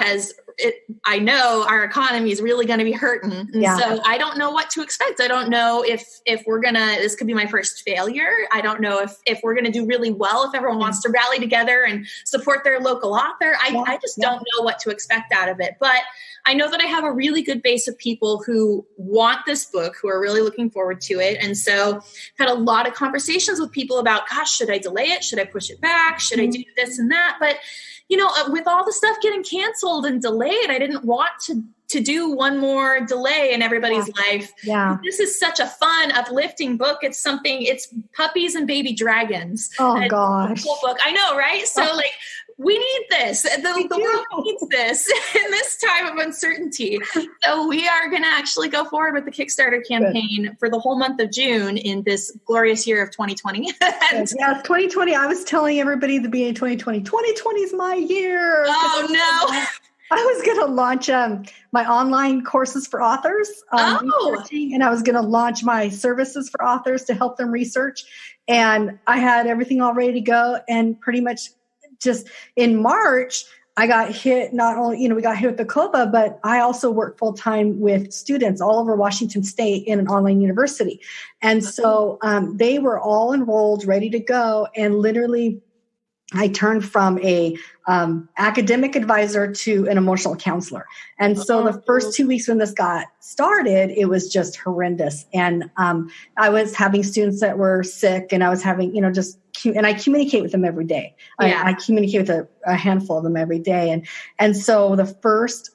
I know our economy is really going to be hurting. And so I don't know what to expect. I don't know if this could be my first failure. I don't know if we're going to do really well, if everyone wants to rally together and support their local author. I just don't know what to expect out of it. But I know that I have a really good base of people who want this book, who are really looking forward to it. And so I've had a lot of conversations with people about, gosh, should I delay it? Should I push it back? Should I do this and that? But with all the stuff getting canceled and delayed, I didn't want to do one more delay in everybody's life. Yeah. This is such a fun, uplifting book. It's puppies and baby dragons. Oh, gosh. Cool book. I know, right? So we need this. The world needs this in this time of uncertainty. So we are going to actually go forward with the Kickstarter campaign for the whole month of June in this glorious year of 2020. Yes, 2020. I was telling everybody at the beginning of 2020, 2020 is my year. Oh, no. I was going to launch my online courses for authors, researching, and I was going to launch my services for authors to help them research. And I had everything all ready to go, and pretty much just in March, I got hit. Not only, we got hit with the COVID, but I also work full time with students all over Washington State in an online university. And so they were all enrolled, ready to go. And literally I turned from a academic advisor to an emotional counselor. And so the first 2 weeks when this got started, it was just horrendous. And I was having students that were sick, and I was having, and I communicate with them every day. I communicate with a handful of them every day. And so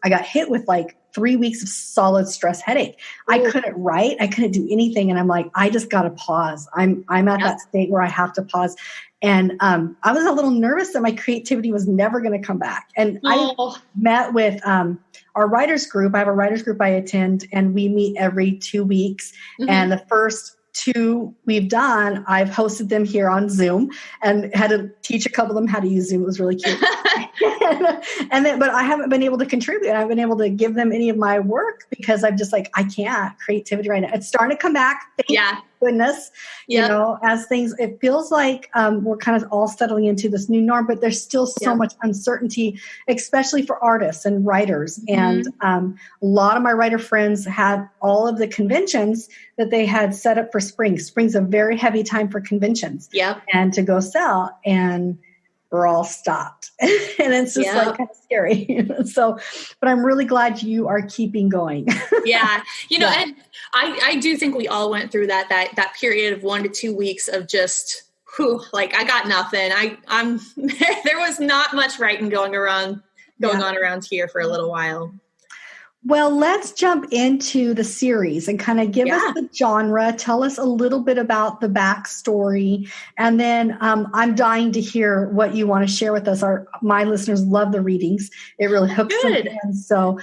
I got hit with like 3 weeks of solid stress headache. I couldn't write. I couldn't do anything. And I'm like, I just got to pause. I'm at that state where I have to pause. And I was a little nervous that my creativity was never going to come back. And I met with our writers group. I have a writers group I attend, and we meet every 2 weeks. Mm-hmm. And the first 2 we've done, I've hosted them here on Zoom and had to teach a couple of them how to use Zoom. It was really cute. But I haven't been able to contribute. I haven't been able to give them any of my work because I'm just like, I can't. Creativity right now. It's starting to come back. goodness, as things, it feels like we're kind of all settling into this new norm, but there's still so much uncertainty, especially for artists and writers. And a lot of my writer friends had all of the conventions that they had set up for spring. Spring's a very heavy time for conventions and to go sell, and we're all stopped. And it's just like kind of scary. So, but I'm really glad you are keeping going. And I do think we all went through that period of 1 to 2 weeks of just, like I got nothing. I'm there was not much writing going on around here for a little while. Well, let's jump into the series and kind of give us the genre. Tell us a little bit about the backstory. And then I'm dying to hear what you want to share with us. My listeners love the readings. It really hooks them in. So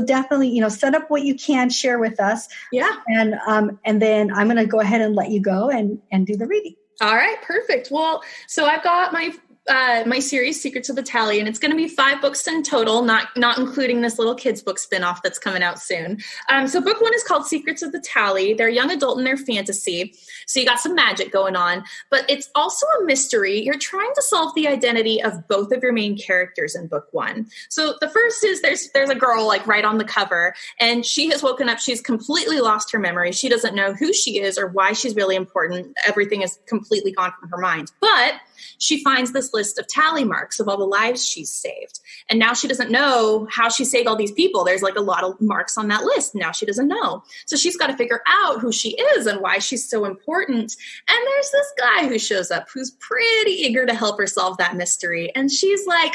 definitely, set up what you can share with us. Yeah. And then I'm going to go ahead and let you go and do the reading. All right, perfect. Well, so I've got my series, Secrets of the Tally, and it's going to be 5 books in total, not including this little kids book spinoff that's coming out soon. So book 1 is called Secrets of the Tally. They're young adult and they're fantasy. So you got some magic going on, but it's also a mystery. You're trying to solve the identity of both of your main characters in book 1. So the first is there's a girl like right on the cover, and she has woken up. She's completely lost her memory. She doesn't know who she is or why she's really important. Everything is completely gone from her mind. But she finds this list of tally marks of all the lives she's saved. And now she doesn't know how she saved all these people. There's like a lot of marks on that list. Now she doesn't know. So she's got to figure out who she is and why she's so important. And there's this guy who shows up who's pretty eager to help her solve that mystery. And she's like,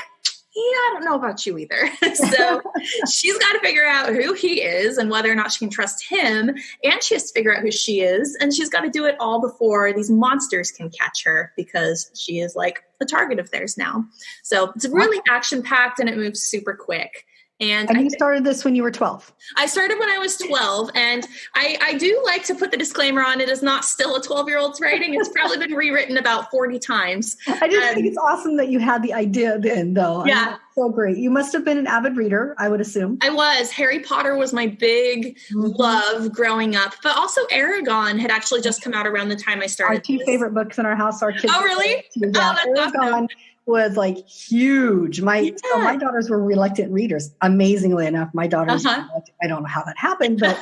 I don't know about you either. So she's got to figure out who he is and whether or not she can trust him. And she has to figure out who she is. And she's got to do it all before these monsters can catch her, because she is like a target of theirs now. So it's really action-packed and it moves super quick. And you started this when you were 12? I started when I was 12. And I do like to put the disclaimer on, it is not still a 12-year-old's writing. It's probably been rewritten about 40 times. I just think it's awesome that you had the idea then, though. Yeah. I mean, so great. You must have been an avid reader, I would assume. I was. Harry Potter was my big love growing up. But also Aragon had actually just come out around the time I started. Our 2 favorite books in our house are kids. Oh, really? Yeah. That's Aragon awesome. Was like huge. So my daughters were reluctant readers. Amazingly enough, my daughters, I don't know how that happened, but,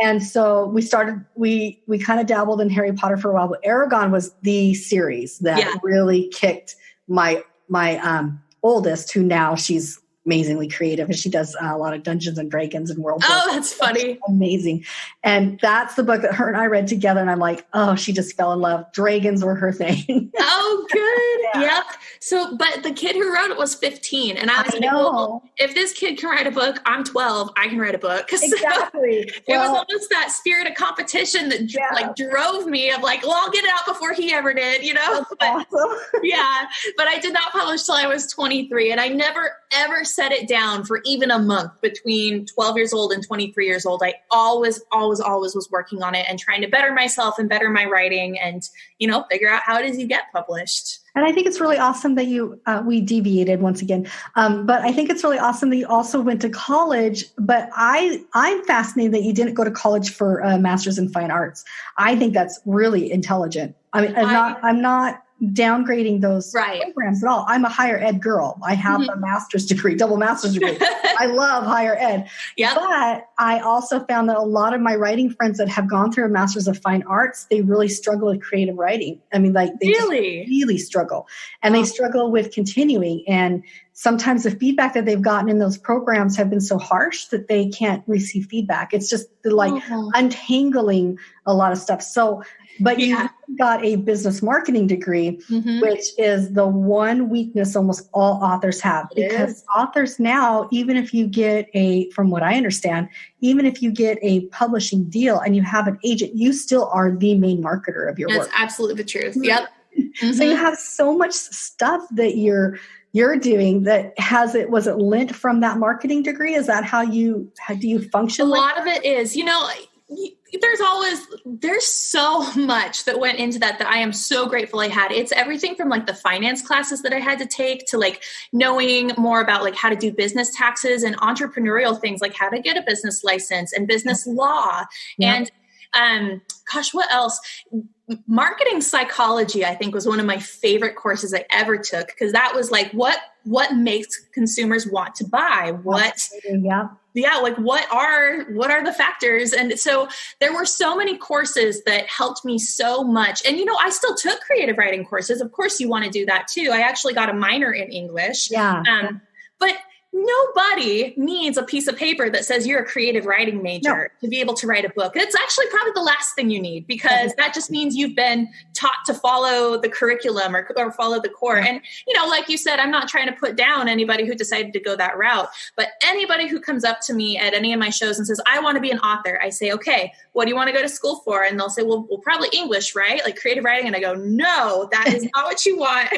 and so we kind of dabbled in Harry Potter for a while, but Aragon was the series that really kicked my oldest, who now she's amazingly creative, and she does a lot of Dungeons and Dragons and World. Oh, that's funny. Amazing. And that's the book that her and I read together. And I'm like, oh, she just fell in love. Dragons were her thing. Oh, good. Yep. So, but the kid who wrote it was 15. And I was like, well, if this kid can write a book, I'm 12, I can write a book. Exactly. So it was almost that spirit of competition that drove me of like, well, I'll get it out before he ever did, That's awesome. But I did not publish till I was 23. And I never, ever set it down for even a month between 12 years old and 23 years old. I always was working on it and trying to better myself and better my writing and, figure out how it is you get published. And I think it's really awesome that we deviated once again. But I think it's really awesome that you also went to college. But I'm fascinated that you didn't go to college for a master's in fine arts. I think that's really intelligent. I mean, I'm not downgrading those programs at all. I'm a higher ed girl. I have a master's degree, double master's degree. I love higher ed. But I also found that a lot of my writing friends that have gone through a master's of fine arts, they really struggle with creative writing. I mean, like they really struggle, and they struggle with continuing. And sometimes the feedback that they've gotten in those programs have been so harsh that they can't receive feedback. It's just like untangling a lot of stuff. So, but you got a business marketing degree, which is the one weakness almost all authors have, because authors now, even if you get from what I understand, even if you get a publishing deal and you have an agent, you still are the main marketer of your work. That's absolutely the truth. Yep. So you have so much stuff that you're doing that was it lent from that marketing degree? Is that how do you function? A lot of it is, there's so much that went into that I am so grateful I had. It's everything from like the finance classes that I had to take to like knowing more about like how to do business taxes and entrepreneurial things, like how to get a business license and business law. And gosh, what else? Marketing psychology, I think, was one of my favorite courses I ever took, because that was like, what makes consumers want to buy? Like what are the factors? And so there were so many courses that helped me so much. And, I still took creative writing courses. Of course you want to do that too. I actually got a minor in English. But nobody needs a piece of paper that says you're a creative writing major to be able to write a book. It's actually probably the last thing you need, because that just means you've been taught to follow the curriculum or follow the core. And, like you said, I'm not trying to put down anybody who decided to go that route, but anybody who comes up to me at any of my shows and says, I want to be an author, I say, okay, what do you want to go to school for? And they'll say, well, probably English, right? Like creative writing. And I go, no, that is not what you want.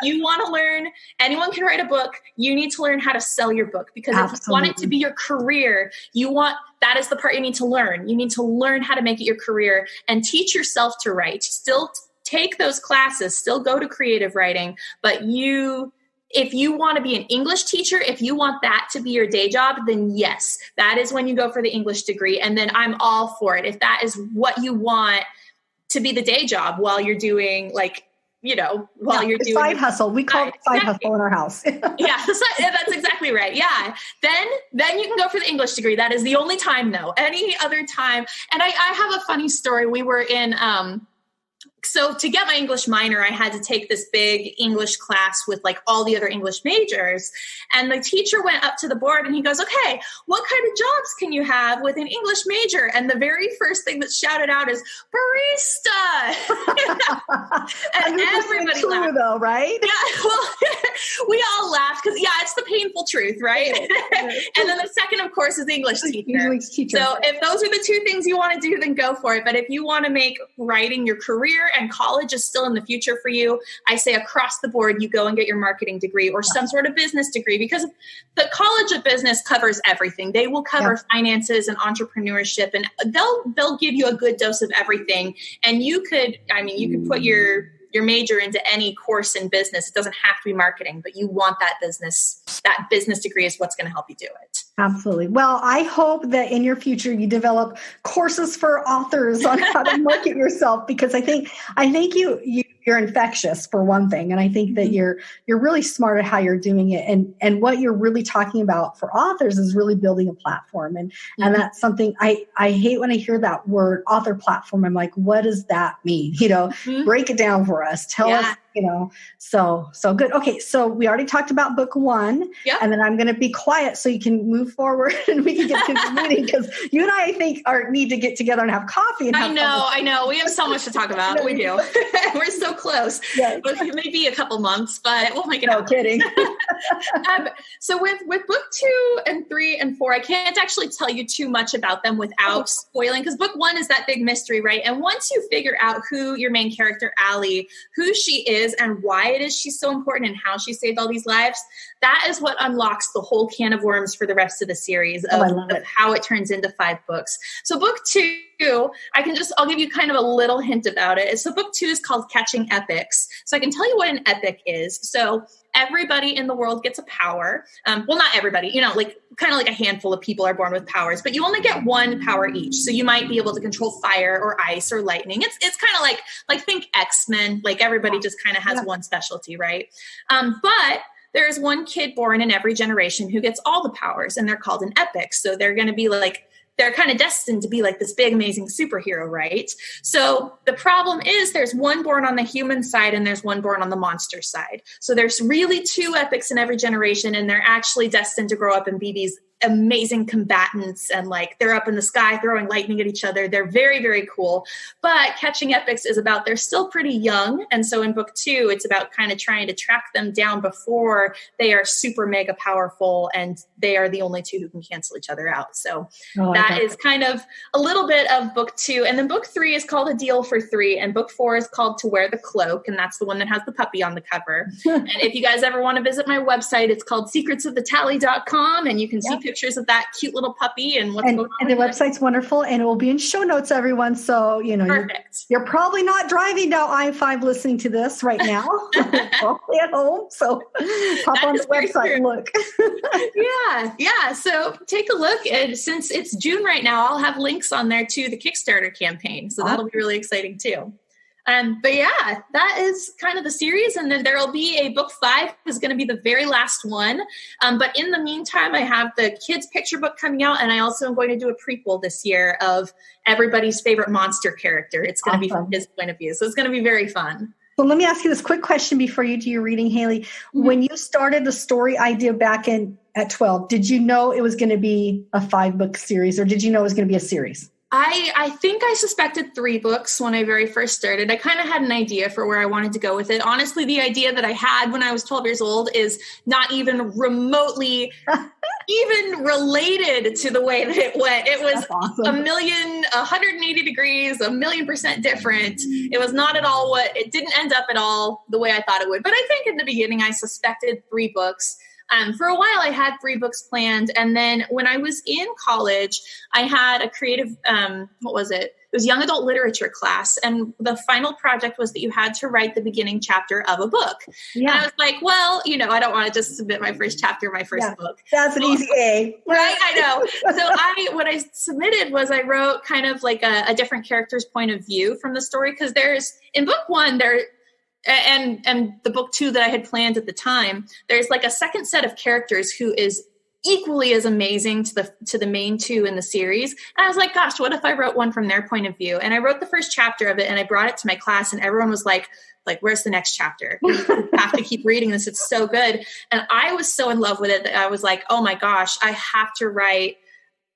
You want to learn, anyone can write a book. You need to learn how to sell your book, because if you want it to be your career, that is the part you need to learn. You need to learn how to make it your career and teach yourself to write. Still take those classes, still go to creative writing, but if you want to be an English teacher, if you want that to be your day job, then yes, that is when you go for the English degree. And then I'm all for it. If that is what you want to be the day job while you're doing you're doing side hustle. We call it side hustle in our house. That's exactly right. Yeah. Then you can go for the English degree. That is the only time though. Any other time. And I have a funny story. We were in, so to get my English minor, I had to take this big English class with like all the other English majors. And the teacher went up to the board and he goes, okay, what kind of jobs can you have with an English major? And the very first thing that's shouted out is barista. And everybody laughed. Though, right? Yeah, well, we all laughed because, it's the painful truth, right? And then the second, of course, is English teacher. So if those are the two things you want to do, then go for it. But if you want to make writing your career and college is still in the future for you, I say across the board, you go and get your marketing degree or some sort of business degree, because the College of Business covers everything. They will cover finances and entrepreneurship, and they'll give you a good dose of everything. And you could put your major into any course in business. It doesn't have to be marketing, but you want that business degree is what's going to help you do it. Absolutely. Well, I hope that in your future you develop courses for authors on how to market yourself, because I think you're infectious for one thing. And I think that you're really smart at how you're doing it. And what you're really talking about for authors is really building a platform. And that's something I hate when I hear that word author platform. I'm like, what does that mean? Break it down for us. Tell us, so good. Okay. So we already talked about book one, and then I'm going to be quiet so you can move forward and we can get to the meeting, because you and I think need to get together and have coffee. And I know. We have so much to talk about. We do. We're so close. Yes. It may be a couple months, but we'll make it out. No kidding. So with book 2 and 3 and 4, I can't actually tell you too much about them without spoiling, because book 1 is that big mystery, right? And once you figure out who your main character, Allie, who she is and why it is she's so important and how she saved all these lives, that is what unlocks the whole can of worms for the rest of the series of how it turns into 5 books. So book 2, I'll give you kind of a little hint about it. So book 2 is called Catching Epics. So I can tell you what an epic is. So everybody in the world gets a power. Well, not everybody, kind of like a handful of people are born with powers, but you only get one power each. So you might be able to control fire or ice or lightning. It's kind of like think X-Men, like everybody just kind of has one specialty, right? But there is one kid born in every generation who gets all the powers, and they're called an epic. So they're going to be they're kind of destined to be like this big, amazing superhero, right? So the problem is there's one born on the human side and there's one born on the monster side. So there's really 2 epics in every generation, and they're actually destined to grow up and be these amazing combatants, and they're up in the sky throwing lightning at each other. They're very, very cool. But Catching Epics is about, they're still pretty young. And so in book 2, it's about kind of trying to track them down before they are super mega powerful, and they are the only 2 who can cancel each other out. So that is kind of a little bit of book 2. And then book 3 is called A Deal for 3. And book 4 is called To Wear the Cloak. And that's the one that has the puppy on the cover. And if you guys ever want to visit my website, it's called secretsofthetally.com. And you can see pictures pictures of that cute little puppy and what's going on. And the website's wonderful, and it will be in show notes, everyone. So, you're probably not driving down I-5 listening to this right now. Probably at home. So hop on the website and look. Yeah. So take a look. And since it's June right now, I'll have links on there to the Kickstarter campaign. So that'll be really exciting too. But yeah, that is kind of the series. And then there will be a book 5 is going to be the very last one. But in the meantime, I have the kids picture book coming out. And I also am going to do a prequel this year of everybody's favorite monster character. It's going to be from his point of view. So it's going to be very fun. So let me ask you this quick question before you do your reading, Halie. Mm-hmm. When you started the story idea back at 12, did you know it was going to be a 5-book series, or did you know it was going to be a series? I think I suspected 3 books when I very first started. I kind of had an idea for where I wanted to go with it. Honestly, the idea that I had when I was 12 years old is not even remotely even related to the way that it went. It was awesome. 180 degrees, 1,000,000% different. It was not at all it didn't end up at all the way I thought it would. But I think in the beginning, I suspected 3 books. For a while, I had 3 books planned. And then when I was in college, I had a creative, what was it? It was young adult literature class. And the final project was that you had to write the beginning chapter of a book. Yeah. And I was like, well, I don't want to just submit my first chapter, my first book. That's an easy A. Right? I know. So what I submitted was I wrote kind of like a different character's point of view from the story. Because in book 1, and the book 2 that I had planned at the time, there's like a second set of characters who is equally as amazing to the main 2 in the series. And I was like, gosh, what if I wrote one from their point of view? And I wrote the first chapter of it and I brought it to my class and everyone was like, where's the next chapter? You have to keep reading this. It's so good. And I was so in love with it that I was like, oh my gosh, I have to write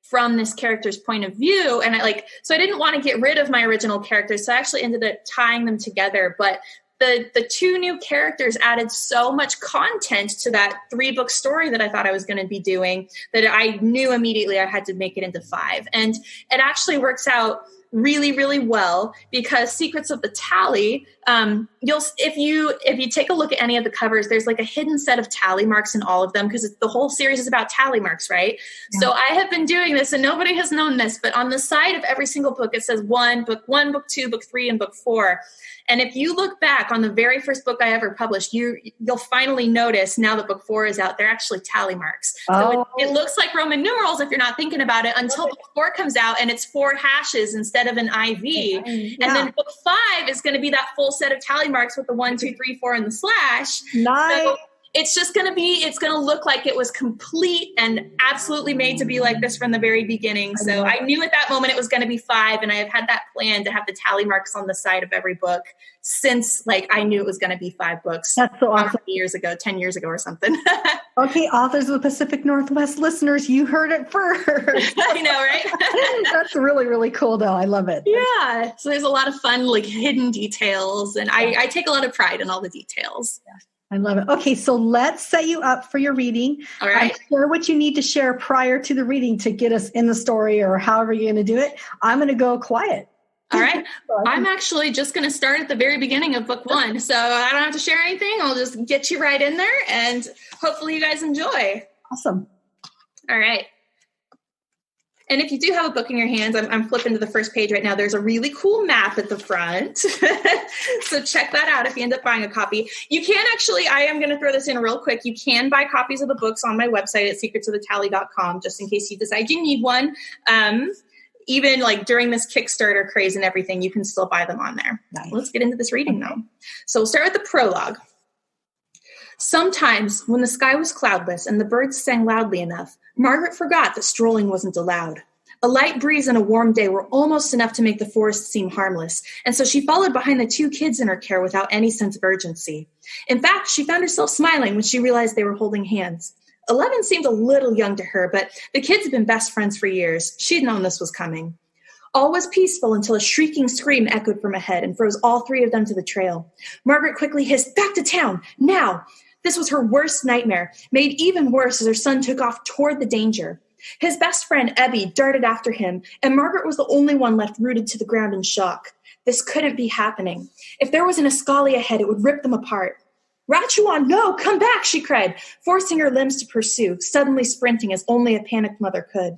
from this character's point of view. And so I didn't want to get rid of my original characters. So I actually ended up tying them together. But the 2 new characters added so much content to that 3-book story that I thought I was going to be doing that I knew immediately I had to make it into 5. And it actually works out really, really well because Secrets of the Tally, if you take a look at any of the covers, there's like a hidden set of tally marks in all of them because the whole series is about tally marks, right? Yeah. So I have been doing this and nobody has known this, but on the side of every single book, it says book 1, book 2, book 3, and book 4. And if you look back on the very first book I ever published, you'll finally notice now that book 4 is out, they're actually tally marks. So it looks like Roman numerals if you're not thinking about it until book 4 comes out and it's 4 hashes instead of an IV. Yeah. And then book 5 is going to be that full set of tally marks with the 1, 2, 3, 4 and the slash. Nice. So it's going to look like it was complete and absolutely made to be like this from the very beginning. So I knew at that moment it was going to be 5, and I have had that plan to have the tally marks on the side of every book since I knew it was going to be 5 books. That's so awesome. 10 years ago or something. Okay, authors of the Pacific Northwest listeners, you heard it first. I know, right? That's really, really cool though. I love it. Yeah. So there's a lot of fun, hidden details, and I take a lot of pride in all the details. Yeah. I love it. Okay, so let's set you up for your reading. All right. Share what you need to share prior to the reading to get us in the story or however you're going to do it. I'm going to go quiet. All right. I'm actually just going to start at the very beginning of book 1. So I don't have to share anything. I'll just get you right in there and hopefully you guys enjoy. Awesome. All right. And if you do have a book in your hands, I'm flipping to the first page right now. There's a really cool map at the front. So check that out if you end up buying a copy. You can actually, I am going to throw this in real quick. You can buy copies of the books on my website at secretsoftheTally.com just in case you decide you need one. Even during this Kickstarter craze and everything, you can still buy them on there. Nice. Let's get into this reading though. So we'll start with the prologue. Sometimes when the sky was cloudless and the birds sang loudly enough, Margaret forgot that strolling wasn't allowed. A light breeze and a warm day were almost enough to make the forest seem harmless, and so she followed behind the 2 kids in her care without any sense of urgency. In fact, she found herself smiling when she realized they were holding hands. 11 seemed a little young to her, but the kids had been best friends for years. She'd known this was coming. All was peaceful until a shrieking scream echoed from ahead and froze all 3 of them to the trail. Margaret quickly hissed, "Back to town, now!" This was her worst nightmare, made even worse as her son took off toward the danger. His best friend, Ebby, darted after him, and Margaret was the only one left rooted to the ground in shock. This couldn't be happening. If there was an Ascali ahead, it would rip them apart. "Rachuan, no, come back," she cried, forcing her limbs to pursue, suddenly sprinting as only a panicked mother could.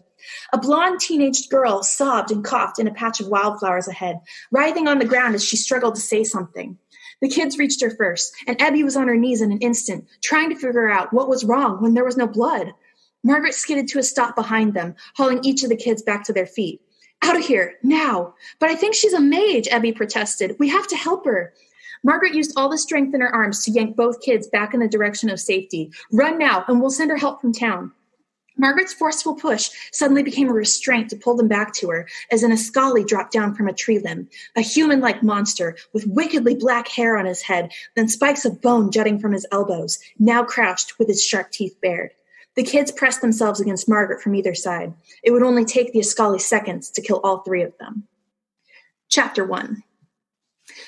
A blonde teenaged girl sobbed and coughed in a patch of wildflowers ahead, writhing on the ground as she struggled to say something. The kids reached her first, and Abby was on her knees in an instant, trying to figure out what was wrong when there was no blood. Margaret skidded to a stop behind them, hauling each of the kids back to their feet. "Out of here, now!" "But I think she's a mage," Abby protested. "We have to help her." Margaret used all the strength in her arms to yank both kids back in the direction of safety. "Run now, and we'll send her help from town." Margaret's forceful push suddenly became a restraint to pull them back to her, as an Ascali dropped down from a tree limb, a human-like monster with wickedly black hair on his head, then spikes of bone jutting from his elbows, now crouched with his sharp teeth bared. The kids pressed themselves against Margaret from either side. It would only take the Ascali seconds to kill all three of them. Chapter 1.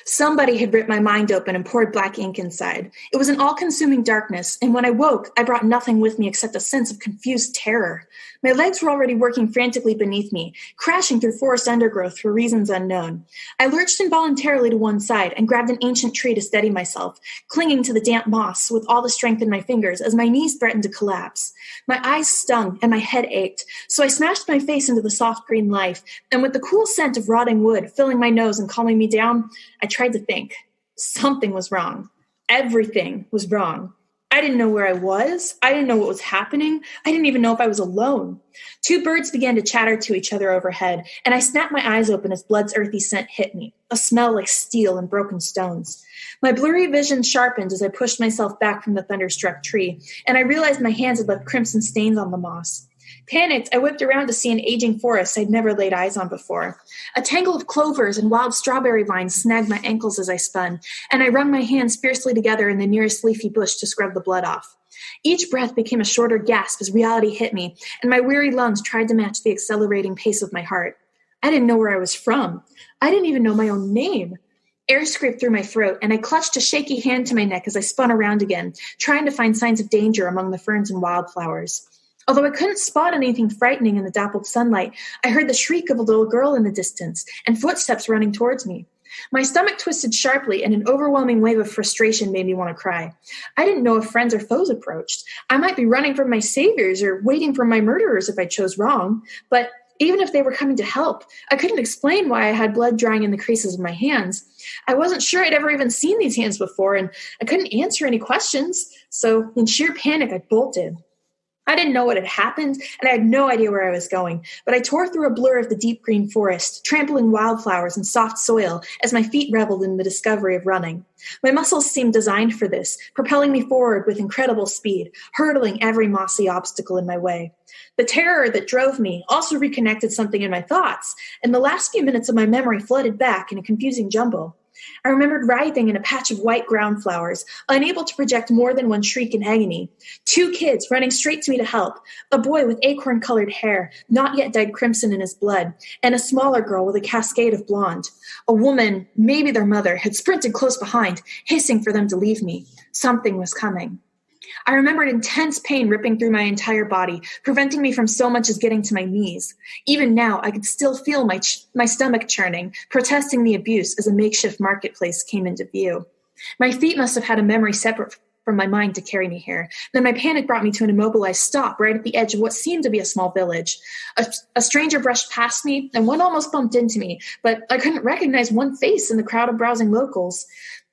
Somebody had ripped my mind open and poured black ink inside. It was an all-consuming darkness, and when I woke, I brought nothing with me except a sense of confused terror. My legs were already working frantically beneath me, crashing through forest undergrowth for reasons unknown. I lurched involuntarily to one side and grabbed an ancient tree to steady myself, clinging to the damp moss with all the strength in my fingers as my knees threatened to collapse. My eyes stung and my head ached, so I smashed my face into the soft green life, and with the cool scent of rotting wood filling my nose and calming me down, I tried to think. Something was wrong. Everything was wrong. I didn't know where I was. I didn't know what was happening. I didn't even know if I was alone. Two birds began to chatter to each other overhead, and I snapped my eyes open as blood's earthy scent hit me, a smell like steel and broken stones. My blurry vision sharpened as I pushed myself back from the thunderstruck tree, and I realized my hands had left crimson stains on the moss. Panicked, I whipped around to see an aging forest I'd never laid eyes on before. A tangle of clovers and wild strawberry vines snagged my ankles as I spun, and I wrung my hands fiercely together in the nearest leafy bush to scrub the blood off. Each breath became a shorter gasp as reality hit me, and my weary lungs tried to match the accelerating pace of my heart. I didn't know where I was from. I didn't even know my own name. Air scraped through my throat, and I clutched a shaky hand to my neck as I spun around again, trying to find signs of danger among the ferns and wildflowers. Although I couldn't spot anything frightening in the dappled sunlight, I heard the shriek of a little girl in the distance and footsteps running towards me. My stomach twisted sharply, and an overwhelming wave of frustration made me want to cry. I didn't know if friends or foes approached. I might be running from my saviors or waiting for my murderers if I chose wrong, but even if they were coming to help, I couldn't explain why I had blood drying in the creases of my hands. I wasn't sure I'd ever even seen these hands before, and I couldn't answer any questions, so in sheer panic, I bolted. I didn't know what had happened, and I had no idea where I was going, but I tore through a blur of the deep green forest, trampling wildflowers and soft soil as my feet reveled in the discovery of running. My muscles seemed designed for this, propelling me forward with incredible speed, hurdling every mossy obstacle in my way. The terror that drove me also reconnected something in my thoughts, and the last few minutes of my memory flooded back in a confusing jumble. I remembered writhing in a patch of white ground flowers, unable to project more than one shriek in agony. Two kids running straight to me to help, a boy with acorn-colored hair, not yet dyed crimson in his blood, and a smaller girl with a cascade of blonde. A woman, maybe their mother, had sprinted close behind, hissing for them to leave me. Something was coming. I remembered intense pain ripping through my entire body, preventing me from so much as getting to my knees. Even now, I could still feel my stomach churning, protesting the abuse as a makeshift marketplace came into view. My feet must have had a memory separate from my mind to carry me here. Then my panic brought me to an immobilized stop right at the edge of what seemed to be a small village. A stranger brushed past me, and one almost bumped into me, but I couldn't recognize one face in the crowd of browsing locals.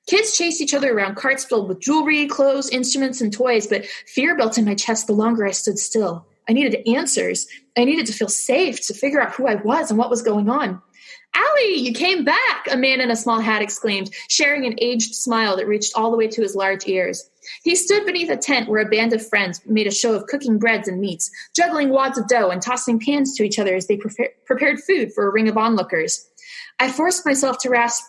Kids chased each other around carts filled with jewelry, clothes, instruments, and toys, but fear built in my chest the longer I stood still. I needed answers. I needed to feel safe, to figure out who I was and what was going on. "Allie, you came back!" a man in a small hat exclaimed, sharing an aged smile that reached all the way to his large ears. He stood beneath a tent where a band of friends made a show of cooking breads and meats, juggling wads of dough and tossing pans to each other as they prepared food for a ring of onlookers. I forced myself to rasp,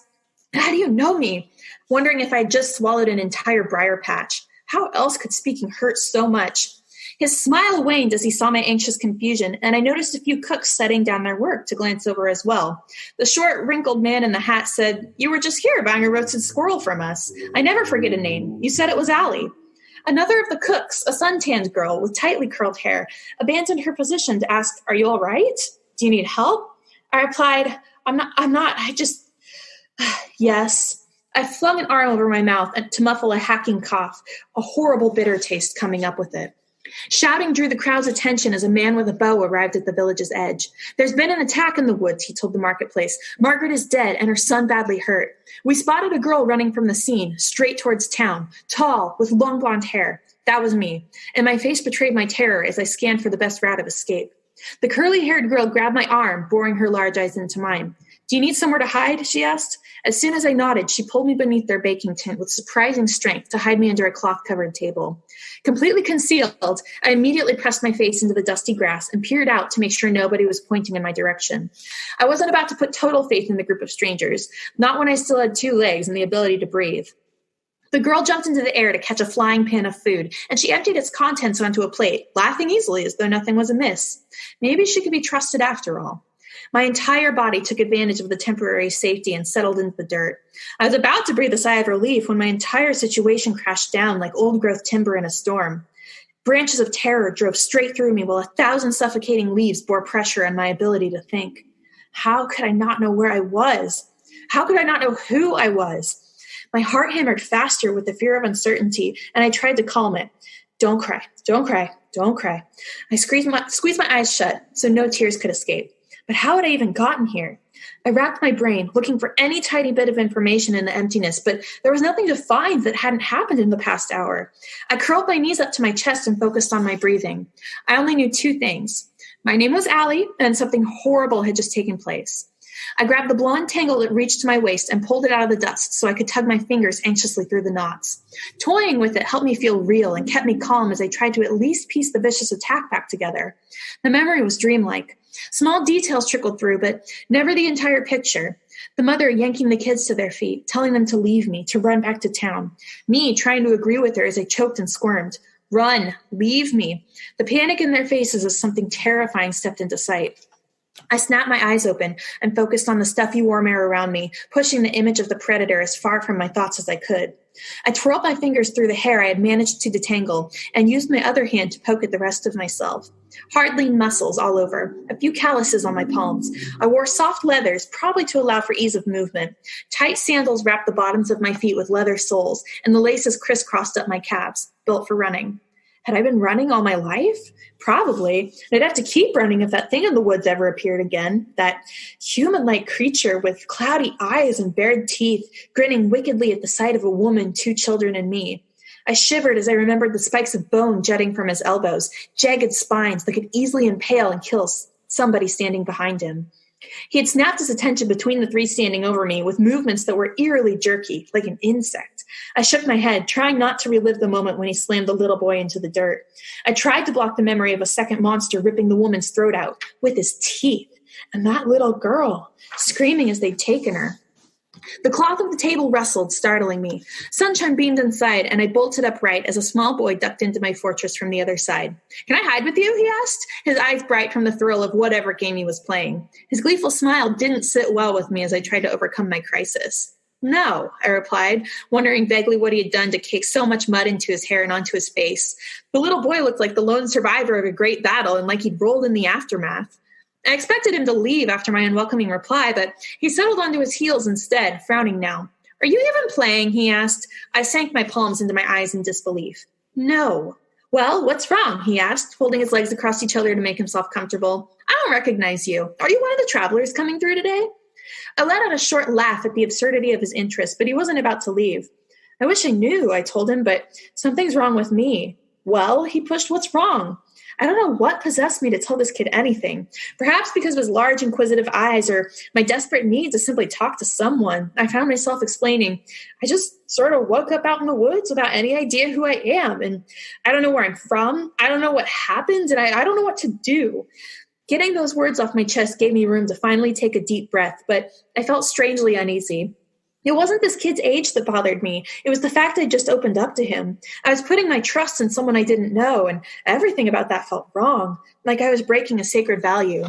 "How do you know me?" wondering if I had just swallowed an entire briar patch. How else could speaking hurt so much? His smile waned as he saw my anxious confusion, and I noticed a few cooks setting down their work to glance over as well. The short, wrinkled man in the hat said, "You were just here buying a roasted squirrel from us. I never forget a name. You said it was Allie." Another of the cooks, a suntanned girl with tightly curled hair, abandoned her position to ask, "Are you all right? Do you need help?" I replied, I'm not, I just, yes. I flung an arm over my mouth to muffle a hacking cough, a horrible bitter taste coming up with it. Shouting drew the crowd's attention as a man with a bow arrived at the village's edge. "There's been an attack in the woods," he told the marketplace. "Margaret is dead and her son badly hurt. We spotted a girl running from the scene, straight towards town, tall, with long blonde hair. That was me, and my face betrayed my terror as I scanned for the best route of escape. The curly-haired girl grabbed my arm, boring her large eyes into mine. "Do you need somewhere to hide?" she asked. As soon as I nodded, she pulled me beneath their baking tin with surprising strength to hide me under a cloth-covered table. Completely concealed, I immediately pressed my face into the dusty grass and peered out to make sure nobody was pointing in my direction. I wasn't about to put total faith in the group of strangers, not when I still had 2 legs and the ability to breathe. The girl jumped into the air to catch a flying pan of food, and she emptied its contents onto a plate, laughing easily as though nothing was amiss. Maybe she could be trusted after all. My entire body took advantage of the temporary safety and settled into the dirt. I was about to breathe a sigh of relief when my entire situation crashed down like old-growth timber in a storm. Branches of terror drove straight through me while 1,000 suffocating leaves bore pressure on my ability to think. How could I not know where I was? How could I not know who I was? My heart hammered faster with the fear of uncertainty, and I tried to calm it. "Don't cry, don't cry, don't cry." I squeezed my eyes shut so no tears could escape. But how had I even gotten here? I racked my brain, looking for any tiny bit of information in the emptiness, but there was nothing to find that hadn't happened in the past hour. I curled my knees up to my chest and focused on my breathing. I only knew 2 things. My name was Halie, and something horrible had just taken place. I grabbed the blonde tangle that reached to my waist and pulled it out of the dust so I could tug my fingers anxiously through the knots. Toying with it helped me feel real and kept me calm as I tried to at least piece the vicious attack back together. The memory was dreamlike. Small details trickled through, but never the entire picture. The mother yanking the kids to their feet, telling them to leave me, to run back to town. Me trying to agree with her as I choked and squirmed. Run, leave me. The panic in their faces as something terrifying stepped into sight. I snapped my eyes open and focused on the stuffy warm air around me, pushing the image of the predator as far from my thoughts as I could. I twirled my fingers through the hair I had managed to detangle and used my other hand to poke at the rest of myself. Hard, lean muscles all over, a few calluses on my palms. I wore soft leathers, probably to allow for ease of movement. Tight sandals wrapped the bottoms of my feet with leather soles, and the laces crisscrossed up my calves, built for running. Had I been running all my life? Probably. I'd have to keep running if that thing in the woods ever appeared again. That human-like creature with cloudy eyes and bared teeth, grinning wickedly at the sight of a woman, 2 children, and me. I shivered as I remembered the spikes of bone jutting from his elbows, jagged spines that could easily impale and kill somebody standing behind him. He had snapped his attention between the 3 standing over me with movements that were eerily jerky, like an insect. I shook my head, trying not to relive the moment when he slammed the little boy into the dirt. I tried to block the memory of a second monster ripping the woman's throat out with his teeth, and that little girl, screaming as they'd taken her. The cloth of the table rustled, startling me. Sunshine beamed inside, and I bolted upright as a small boy ducked into my fortress from the other side. "Can I hide with you?" he asked, his eyes bright from the thrill of whatever game he was playing. His gleeful smile didn't sit well with me as I tried to overcome my crisis. "No," I replied, wondering vaguely what he had done to cake so much mud into his hair and onto his face. The little boy looked like the lone survivor of a great battle and like he'd rolled in the aftermath. I expected him to leave after my unwelcoming reply, but he settled onto his heels instead, frowning now. "Are you even playing?" he asked. I sank my palms into my eyes in disbelief. "No." "Well, what's wrong?" he asked, folding his legs across each other to make himself comfortable. "I don't recognize you. Are you one of the travelers coming through today?" I let out a short laugh at the absurdity of his interest, but he wasn't about to leave. "I wish I knew," I told him, "but something's wrong with me." "Well," he pushed, "what's wrong?" I don't know what possessed me to tell this kid anything. Perhaps because of his large, inquisitive eyes or my desperate need to simply talk to someone. I found myself explaining, "I just sort of woke up out in the woods without any idea who I am. And I don't know where I'm from. I don't know what happened. And I don't know what to do." Getting those words off my chest gave me room to finally take a deep breath, but I felt strangely uneasy. It wasn't this kid's age that bothered me. It was the fact I'd just opened up to him. I was putting my trust in someone I didn't know, and everything about that felt wrong, like I was breaking a sacred value.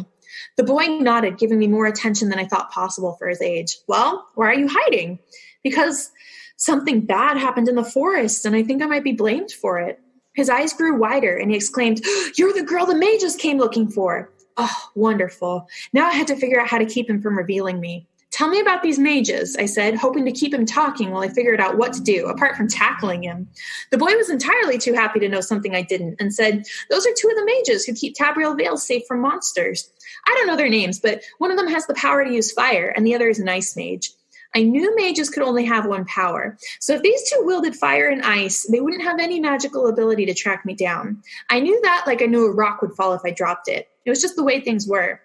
The boy nodded, giving me more attention than I thought possible for his age. "Well, why are you hiding?" "Because something bad happened in the forest, and I think I might be blamed for it." His eyes grew wider, and he exclaimed, "You're the girl the mages came looking for." Oh, wonderful. Now I had to figure out how to keep him from revealing me. Tell me about these mages, I said, hoping to keep him talking while I figured out what to do, apart from tackling him. The boy was entirely too happy to know something I didn't, and said, those are two of the mages who keep Tabriel Vale safe from monsters. I don't know their names, but one of them has the power to use fire, and the other is an ice mage. I knew mages could only have one power, so if these two wielded fire and ice, they wouldn't have any magical ability to track me down. I knew that like I knew a rock would fall if I dropped it. It was just the way things were.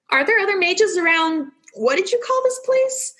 Are there other mages around? What did you call this place?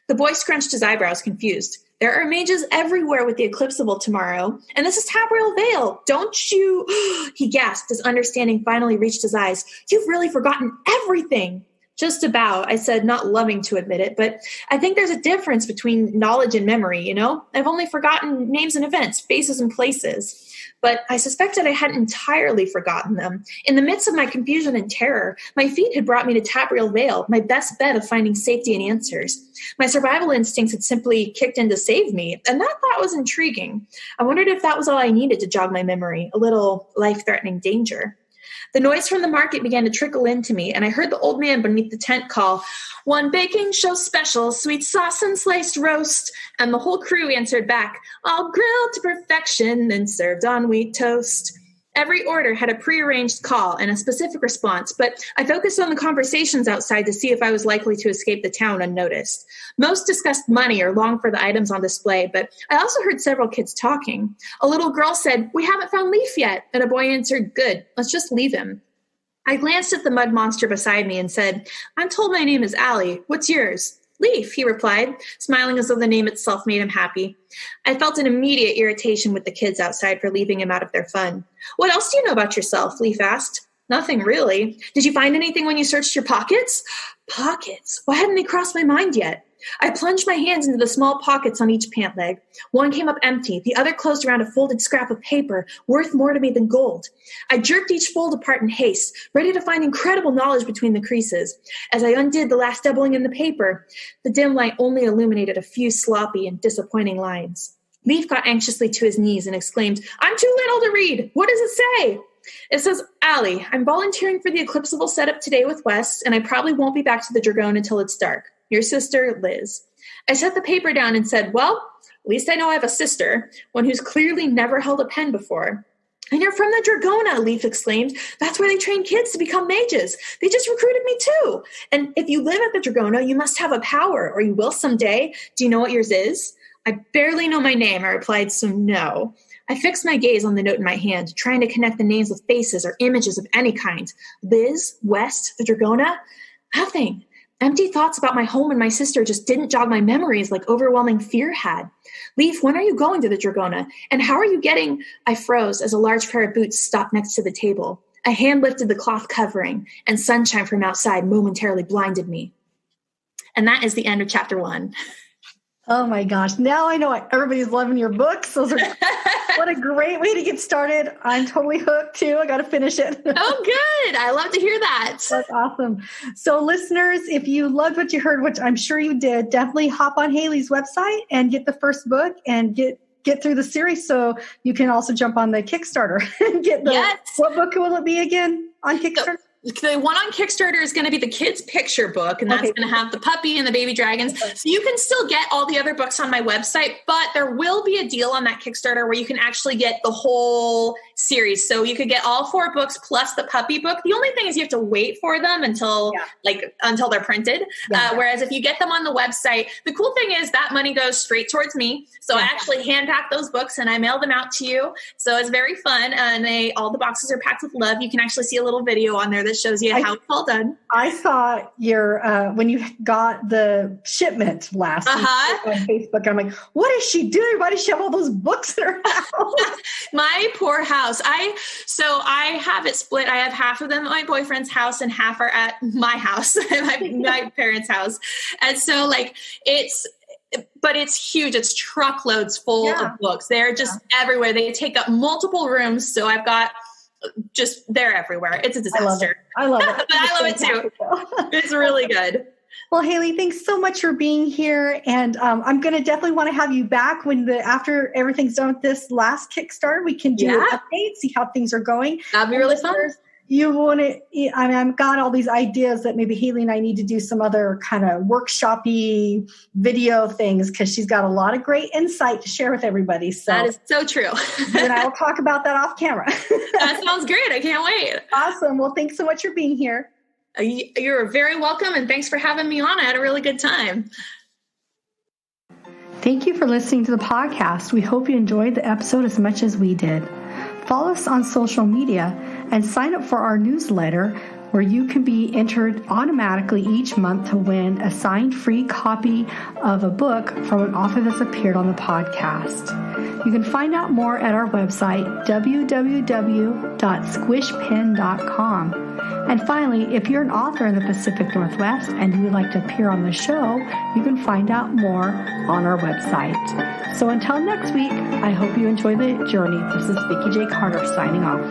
The boy scrunched his eyebrows, confused. There are mages everywhere with the Eclipsable tomorrow, and this is Tabriel Vale. Don't you? He gasped as understanding finally reached his eyes. You've really forgotten everything. Just about, I said, not loving to admit it, but I think there's a difference between knowledge and memory, you know? I've only forgotten names and events, faces and places. But I suspected I hadn't entirely forgotten them. In the midst of my confusion and terror, my feet had brought me to Tabriel Vale, my best bet of finding safety and answers. My survival instincts had simply kicked in to save me, and that thought was intriguing. I wondered if that was all I needed to jog my memory, a little life-threatening danger. The noise from the market began to trickle into me, and I heard the old man beneath the tent call, "One baking show special, sweet sauce and sliced roast." And the whole crew answered back, "All grilled to perfection and served on wheat toast." Every order had a prearranged call and a specific response, but I focused on the conversations outside to see if I was likely to escape the town unnoticed. Most discussed money or longed for the items on display, but I also heard several kids talking. A little girl said, "We haven't found Leaf yet," and a boy answered, "Good, let's just leave him." I glanced at the mud monster beside me and said, "I'm told my name is Allie. What's yours?" "Leaf," he replied, smiling as though the name itself made him happy. I felt an immediate irritation with the kids outside for leaving him out of their fun. "What else do you know about yourself?" Leaf asked. "Nothing, really. Did you find anything when you searched your pockets?" Pockets? Why hadn't they crossed my mind yet? I plunged my hands into the small pockets on each pant leg. One came up empty, the other closed around a folded scrap of paper, worth more to me than gold. I jerked each fold apart in haste, ready to find incredible knowledge between the creases. As I undid the last doubling in the paper, the dim light only illuminated a few sloppy and disappointing lines. Leaf got anxiously to his knees and exclaimed, "I'm too little to read. What does it say?" "It says, Allie, I'm volunteering for the Eclipsable setup today with Wes, and I probably won't be back to the Dragon until it's dark. Your sister, Liz." I set the paper down and said, "Well, at least I know I have a sister, one who's clearly never held a pen before." "And you're from the Dragona," Leaf exclaimed. "That's where they train kids to become mages. They just recruited me too. And if you live at the Dragona, you must have a power, or you will someday. Do you know what yours is?" "I barely know my name," I replied, "so no." I fixed my gaze on the note in my hand, trying to connect the names with faces or images of any kind. Liz, West, the Dragona? Nothing. Empty thoughts about my home and my sister just didn't jog my memories like overwhelming fear had. "Leaf, when are you going to the Dragona? And how are you getting—" I froze as a large pair of boots stopped next to the table. A hand lifted the cloth covering, and sunshine from outside momentarily blinded me. And that is the end of chapter 1. Oh my gosh. Now I know why everybody's loving your books. What a great way to get started. I'm totally hooked too. I got to finish it. Oh, good. I love to hear that. That's awesome. So listeners, if you loved what you heard, which I'm sure you did, definitely hop on Halie's website and get the first book and get through the series. So you can also jump on the Kickstarter and get the, yes. What book will it be again on Kickstarter? The one on Kickstarter is going to be the kids' picture book, and that's going to have the puppy and the baby dragons. So you can still get all the other books on my website, but there will be a deal on that Kickstarter where you can actually get the whole series. So you could get all 4 books plus the puppy book. The only thing is you have to wait for them until they're printed. Whereas if you get them on the website, the cool thing is that money goes straight towards me. So I actually hand pack those books and I mail them out to you. So it's very fun. And all the boxes are packed with love. You can actually see a little video on there that shows you how it's all done. I saw your when you got the shipment last week on Facebook. I'm like, what is she doing? Why does she have all those books in her house? My poor house. I have it split. I have half of them at my boyfriend's house and half are at my house, my parents' house. And so it's huge. It's truckloads full of books. They're just everywhere. They take up multiple rooms. So I've got they're everywhere. It's a disaster. I love it. But I love it too. It's really good. Well, Halie, thanks so much for being here. And I'm going to definitely want to have you back after everything's done with this last Kickstarter. We can do an update, see how things are going. That'd be really fun. you want to, I mean, I've got all these ideas that maybe Halie and I need to do some other kind of workshop-y video things because she's got a lot of great insight to share with everybody. So that is so true. And I will talk about that off camera. That sounds great. I can't wait. Awesome. Well, thanks so much for being here. You're very welcome. And thanks for having me on. I had a really good time. Thank you for listening to the podcast. We hope you enjoyed the episode as much as we did. Follow us on social media and sign up for our newsletter where you can be entered automatically each month to win a signed free copy of a book from an author that's appeared on the podcast. You can find out more at our website, www.squishpen.com. And finally, if you're an author in the Pacific Northwest and you would like to appear on the show, you can find out more on our website. So until next week, I hope you enjoy the journey. This is Vikki J. Carter signing off.